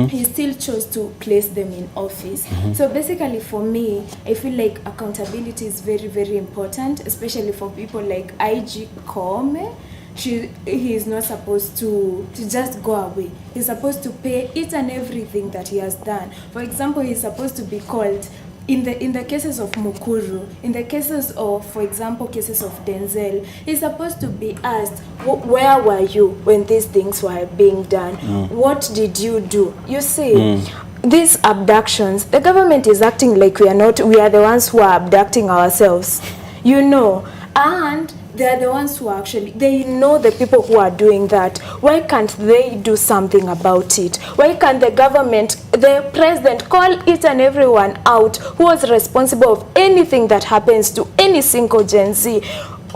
He still chose to place them in office. So basically for me, I feel like accountability is very, very important, especially for people like IG Kome. He is not supposed to just go away. He's supposed to pay each and everything that he has done. For example, he's supposed to be called in the cases of Mukuru, in the cases of, for example, cases of Denzel, he's supposed to be asked, where were you when these things were being done? What did you do? You see, these abductions, the government is acting like we are the ones who are abducting ourselves, you know, and they are the ones who actually, they know the people who are doing that. Why can't they do something about it? Why can't the government, the president, call each and everyone out who was responsible of anything that happens to any single Gen Z?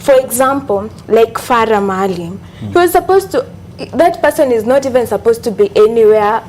For example, like Farah Maalim, he was supposed to, that person is not even supposed to be anywhere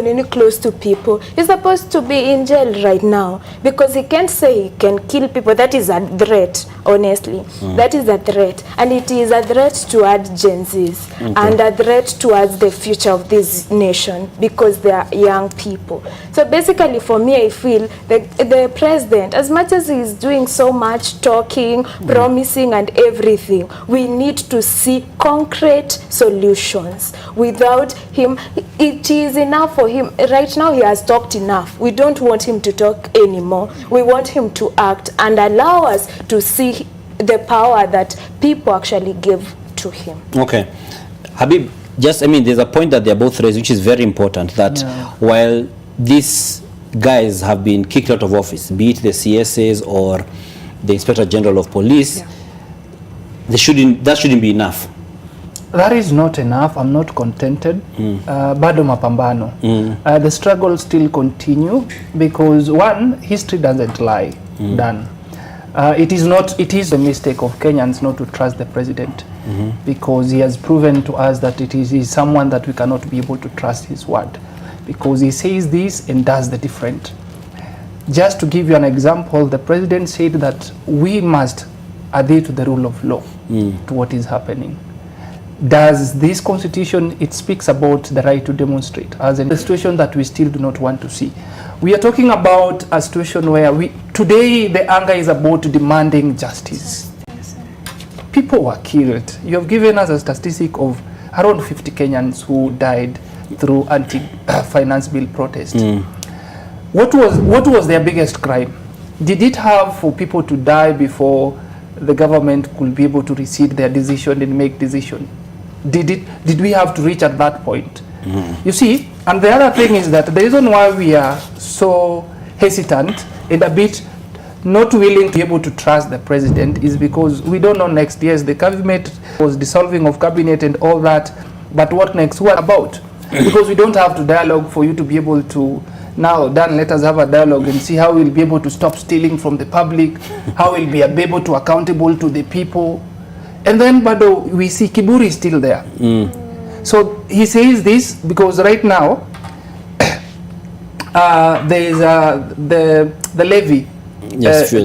close to people. He's supposed to be in jail right now because he can't say he can kill people. That is a threat, honestly. That is a threat. And it is a threat towards Gen Zs and a threat towards the future of this nation because they are young people. So basically for me, I feel that the president, as much as he's doing so much talking, promising and everything, we need to see concrete solutions. Without him, it is enough for him. Right now he has talked enough. We don't want him to talk anymore. We want him to act and allow us to see the power that people actually give to him. Okay. Habib, just, I mean, there's a point that they're both raised, which is very important, that while these guys have been kicked out of office, be it the CSAs or the Inspector General of Police, that shouldn't be enough. That is not enough. I'm not contented. Bado mapambano. The struggle still continue because one, history doesn't lie. Done. It is a mistake of Kenyans not to trust the president because he has proven to us that it is someone that we cannot be able to trust his word because he says this and does the different. Just to give you an example, the president said that we must adhere to the rule of law to what is happening. Does this constitution, it speaks about the right to demonstrate as a situation that we still do not want to see. We are talking about a situation where today the anger is about demanding justice. People were killed. You have given us a statistic of around 50 Kenyans who died through anti-finance bill protest. What was their biggest crime? Did it have for people to die before the government could be able to recede their decision and make decision? Did we have to reach at that point? You see, and the other thing is that the reason why we are so hesitant and a bit not willing to be able to trust the president is because we don't know next. Yes, the cabinet was dissolving of cabinet and all that, but what next? What about? Because we don't have to dialogue for you to be able to now, Dan, let us have a dialogue and see how we'll be able to stop stealing from the public, how we'll be able to accountable to the people. And then, but we see Kiburi is still there. So he says this because right now there is the levy,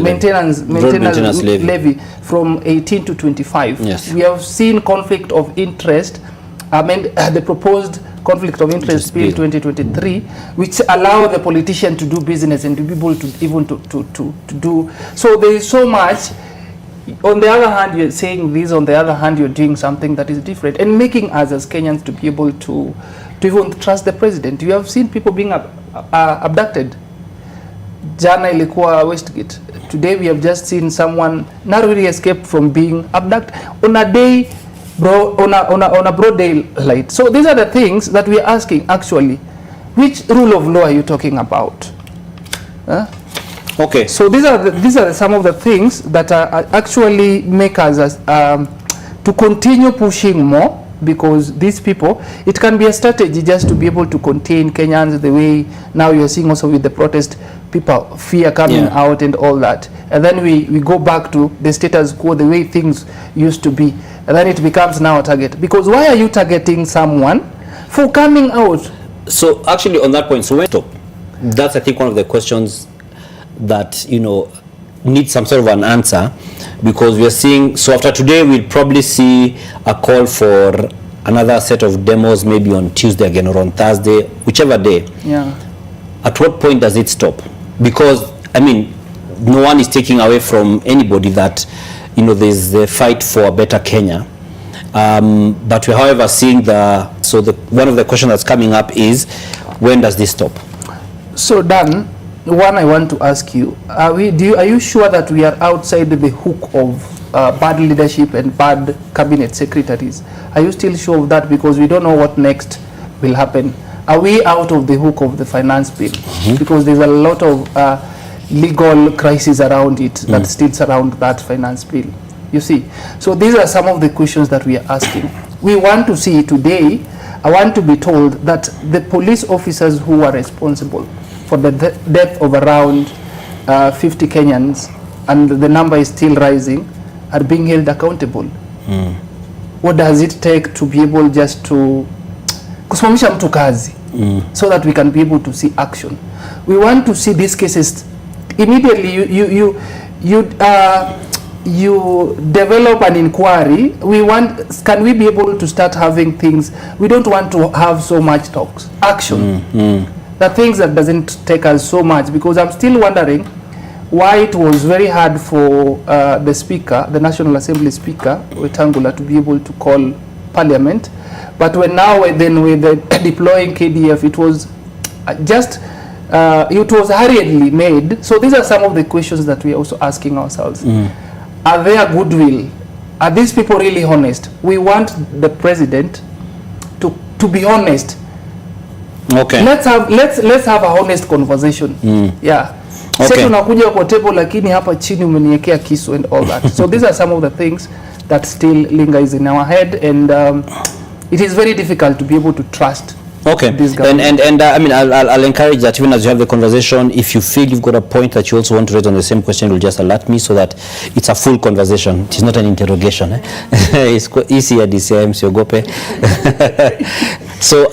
maintenance levy from 18 to 25. Yes. We have seen conflict of interest. The proposed conflict of interest bill 2023, which allow the politician to do business and to be able to even to do. So there is so much. On the other hand, you're saying this. On the other hand, you're doing something that is different and making us as Kenyans to be able to even trust the president. You have seen people being abducted. Jana ilikuwa Westgate. Today we have just seen someone narrowly escaped from being abducted on a day, on a broad daylight. So these are the things that we are asking actually. Which rule of law are you talking about? Okay. So these are some of the things that are actually make us to continue pushing more, because these people, it can be a strategy just to be able to contain Kenyans the way now you're seeing also with the protest, people fear coming out and all that. And then we go back to the status quo, the way things used to be. And then it becomes now a target. Because why are you targeting someone for coming out? So actually on that point, so when stop? That's I think one of the questions that, you know, need some sort of an answer, because we are seeing, so after today we'll probably see a call for another set of demos maybe on Tuesday again or on Thursday, whichever day. Yeah. At what point does it stop? Because I mean, no one is taking away from anybody that, you know, there's the fight for a better Kenya, but we're however seeing one of the questions that's coming up is, when does this stop? So Dan, one I want to ask you, are you sure that we are outside the hook of bad leadership and bad cabinet secretaries? Are you still sure of that? Because we don't know what next will happen. Are we out of the hook of the finance bill? Because there's a lot of legal crisis around it that still surround that finance bill. You see, so these are some of the questions that we are asking. We want to see today, I want to be told that the police officers who are responsible for the death of around 50 Kenyans, and the number is still rising, are being held accountable. What does it take to be able just to kusimamisha mtu kazi? so that we can be able to see action. We want to see these cases immediately. You develop an inquiry. Can we be able to start having things? We don't want to have so much talks. Action. The things that doesn't take us so much, because I'm still wondering why it was very hard for the Speaker, the National Assembly Speaker, Wetangula, to be able to call Parliament. But when now then with the deploying KDF, it was just, it was hurriedly made. So these are some of the questions that we are also asking ourselves. Are there goodwill? Are these people really honest? We want the president to be honest. Okay. Let's have a honest conversation. Yeah. Okay. Sasa unakuja kwa table lakini hapa chini umeniwekea kisu and all that. So these are some of the things that still lingers in our head, and it is very difficult to be able to trust. Okay, and I mean, I'll encourage that even as you have the conversation, if you feel you've got a point that you also want to raise on the same question, you'll just alert me so that it's a full conversation. It is not an interrogation. It's easy at DCM, Siogope. So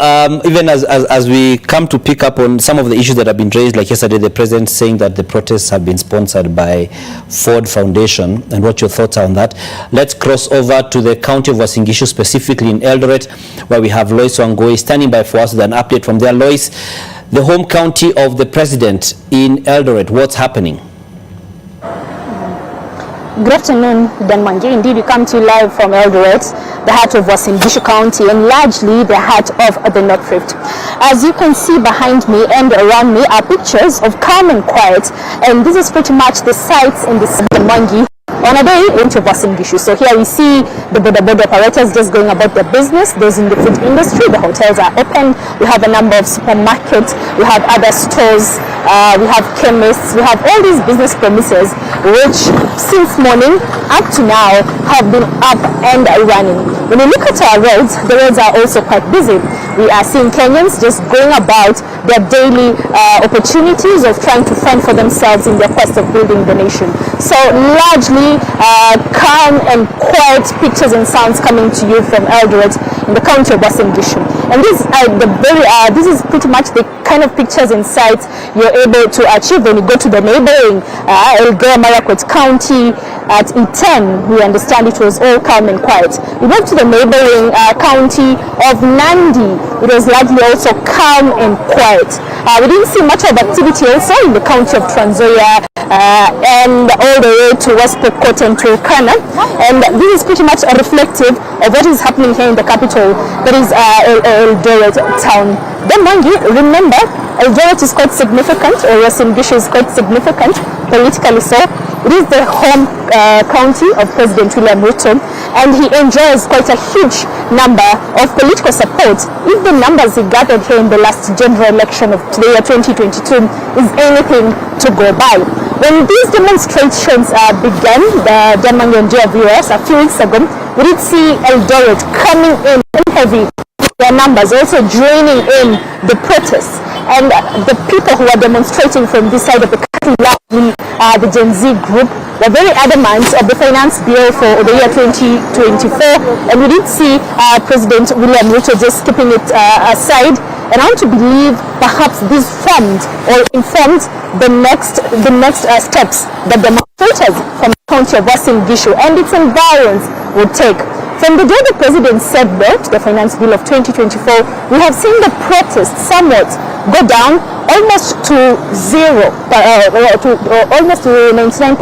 even as we come to pick up on some of the issues that have been raised, like yesterday, the president saying that the protests have been sponsored by Ford Foundation, and what your thoughts are on that. Let's cross over to the county of Uasin Gishu, specifically in Eldoret, where we have Lois Wangoi standing by for us with an update from there. Lois, the home county of the president in Eldoret, what's happening? Good afternoon, Dan Mangi. Indeed, we come to you live from Eldoret, the heart of Uasin Gishu County, and largely the heart of the North Rift. As you can see behind me and around me are pictures of calm and quiet, and this is pretty much the sights in this Dan Mangi on a day into Uasin Gishu. So here we see the border operators just going about their business. Those in the food industry, the hotels are open. We have a number of supermarkets. We have other stores. We have chemists. We have all these business premises, which since morning up to now have been up and running. When you look at our roads, the roads are also quite busy. We are seeing Kenyans just going about their daily opportunities of trying to fend for themselves in their quest of building the nation. So largely calm and quiet pictures and sounds coming to you from Eldoret in the county of Uasin Gishu. And this is pretty much the kind of pictures and sights you're able to achieve when you go to the neighboring Elgeyo-Marakwet County. At Iten, we understand it was all calm and quiet. We moved to the neighboring county of Nandi. It was largely also calm and quiet. We didn't see much of activity also in the county of Trans Nzoia and all the way to West Pokot and Turkana. And this is pretty much reflective of what is happening here in the capital, that is Eldoret town. Then Mangi, remember, Eldoret is quite significant, or Uasin Gishu is quite significant politically so. It is the home county of President William Ruto, and he enjoys quite a huge number of political support. If the numbers he gathered here in the last general election of the year 2022 is anything to go by. When these demonstrations began, the Damangan viewers a few weeks ago, we did see Eldoret coming in heavy. Their numbers also joining in the protests, and the people who are demonstrating from this side of the country, largely the Gen Z group, were very adamant of the finance bill for the year 2024, and we did see President William Ruto just keeping it aside. And I want to believe perhaps this formed or informed the next steps that demonstrators from the county of Uasin Gishu and its environs would take. From the day the president said that, the finance bill of 2024, we have seen the protests somewhat go down almost to zero, almost to 99%.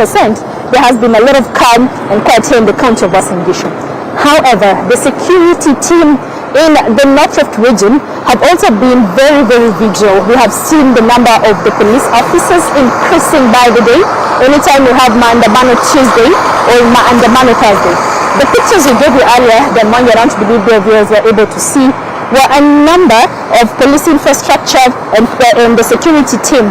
There has been a lot of calm and quiet here in the county of Uasin Gishu. However, the security team in the North Rift region have also been very, very vigilant. We have seen the number of the police officers increasing by the day. Anytime we have Maandamano Tuesday or Maandamano Thursday. The pictures we gave you earlier, the one you don't believe the viewers were able to see, were a number of police infrastructure and the security team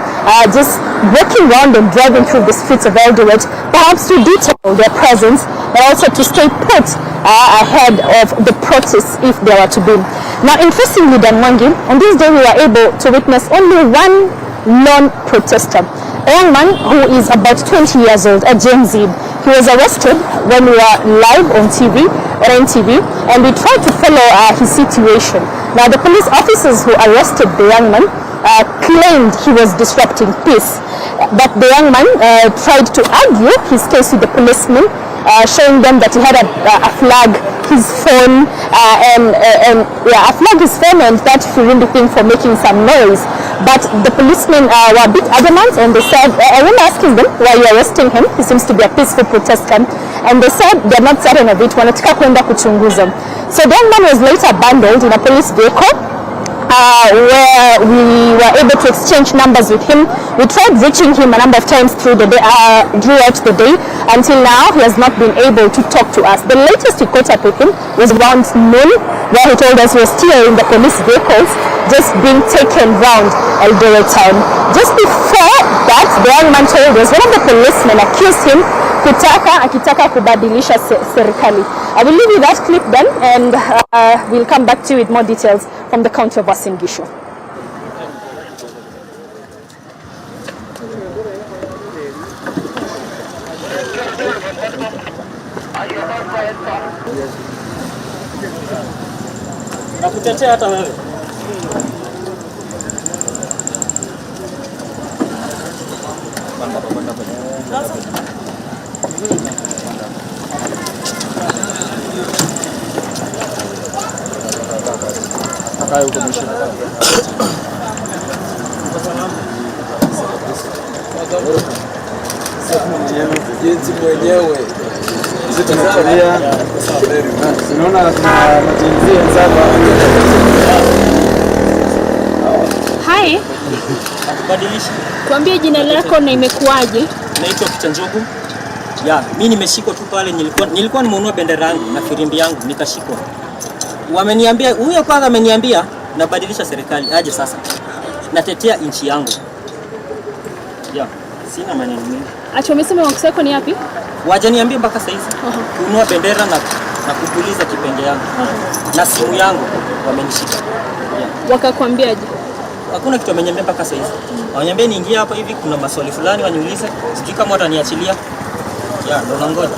just walking around and driving through the streets of Eldoret, perhaps to detail their presence, but also to stay put ahead of the protests if there were to be. Now, interestingly, Dan Wangi, on this day we were able to witness only one lone protester. a young man who is about 20 years old, a Gen Z. He was arrested when we were live on TV, or NTV, and we tried to follow his situation. Now, the police officers who arrested the young man claimed he was disrupting peace, but the young man tried to argue his case with the policemen, showing them that he had a flag, his phone, a flag, his phone, and that Firimbi thing for making some noise. But the policemen were a bit adamant, and they said, I remember asking them, why are you arresting him? He seems to be a peaceful protester. And they said they're not certain of it, wanataka kwenda kuchunguza. So the young man was later bundled in a police vehicle, where we were able to exchange numbers with him. We tried reaching him a number of times through the day, throughout the day. Until now, he has not been able to talk to us. The latest we caught up with him was around noon, where he told us he was still in the police vehicles, just being taken round Eldoret town. Just before that, the young man told us one of the policemen accused him akitaka kubadilisha serikali. I will leave you that clip then, and we'll come back to you with more details from the county of Uasin Gishu. Nakutetea hata wewe. Jinsi mwenyewe sinaona majinsia Hi. Badilisha. Tuambie jina lako na imekuaje? Naitwa Kitanjogu. Mimi nimeshikwa tu pale, nilikuwa nimeunua bendera yangu na firimbi yangu nikashikwa. Wameniambia huyo kwanza ameniambia nabadilisha serikali aje sasa. Natetea nchi yangu. Sina maneno mengi. Acha umesema makosa yako ni yapi? Wajaniambia mpaka sasa hivi. Kununua bendera na kupuliza kipenge yangu. Na simu yangu wamenishika. Wakakwambiaje? Hakuna kitu wameniambia mpaka sasa hivi. Waniambia niingie hapa hivi, kuna maswali fulani waniulize, sijui kama wataniachilia. Ndo nangoja.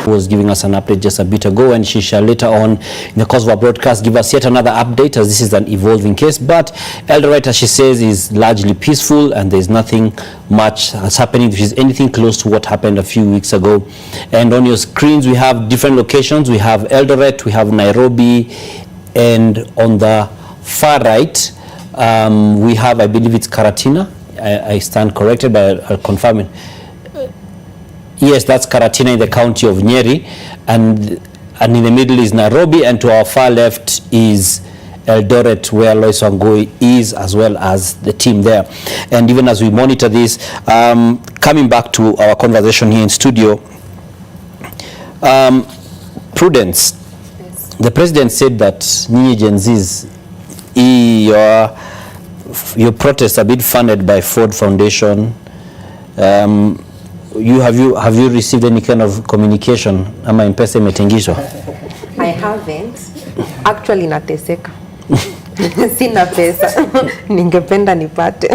Was giving us an update just a bit ago, and she shall later on in the course of our broadcast give us yet another update, as this is an evolving case. But Eldoret, as she says, is largely peaceful and there's nothing much that's happening, which is anything close to what happened a few weeks ago. And on your screens we have different locations. We have Eldoret, we have Nairobi, and on the far right we have, I believe it's Karatina. I stand corrected, but I'll confirm it. Yes, that's Karatina in the county of Nyeri, and in the middle is Nairobi, and to our far left is Eldoret, where Lois Wangui is, as well as the team there. And even as we monitor this, coming back to our conversation here in studio, Prudence, the president said that Nyinyi Gen Zs, your protests are being funded by Ford Foundation. Have you received any kind of communication? Ama M-Pesa imetengishwa? I haven't. Actually nateseka. Sina pesa. Ningependa nipate.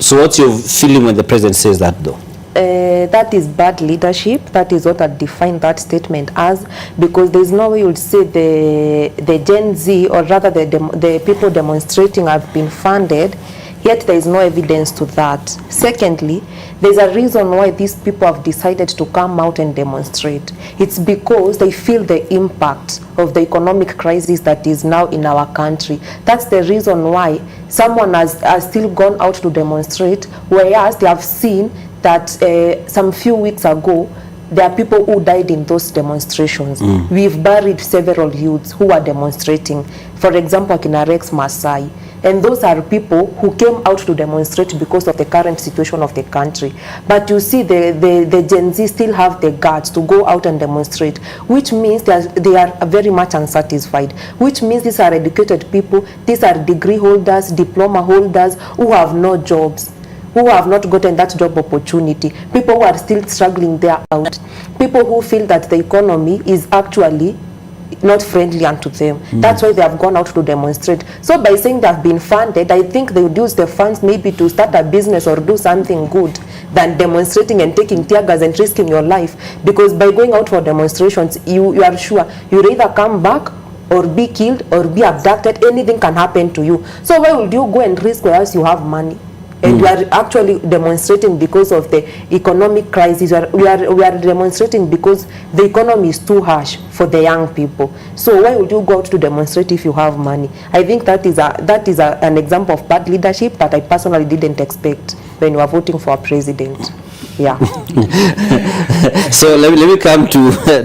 So what's your feeling when the president says that though? That is bad leadership. That is what I define that statement as, because there is no way you would say the Gen Z, or rather the people demonstrating, have been funded, yet there is no evidence to that. Secondly, there's a reason why these people have decided to come out and demonstrate. It's because they feel the impact of the economic crisis that is now in our country. That's the reason why someone has still gone out to demonstrate, whereas they have seen that some few weeks ago, there are people who died in those demonstrations. We've buried several youths who are demonstrating. For example, Akina Rex Masai. And those are people who came out to demonstrate because of the current situation of the country. But you see, the Gen Z still have the guts to go out and demonstrate, which means they are very much unsatisfied, which means these are educated people, these are degree holders, diploma holders who have no jobs, who have not gotten that job opportunity, people who are still struggling there out, people who feel that the economy is actually not friendly unto them. That's why they have gone out to demonstrate. So by saying they have been funded, I think they would use the funds maybe to start a business or do something good than demonstrating and taking tear gas and risking your life. Because by going out for demonstrations, you are sure you'll either come back or be killed or be abducted. Anything can happen to you. So why would you go and risk whereas you have money? And we are actually demonstrating because of the economic crisis. We are demonstrating because the economy is too harsh for the young people. So why would you go out to demonstrate if you have money? I think that is an example of bad leadership that I personally didn't expect when we were voting for a president. Yeah. So let me come to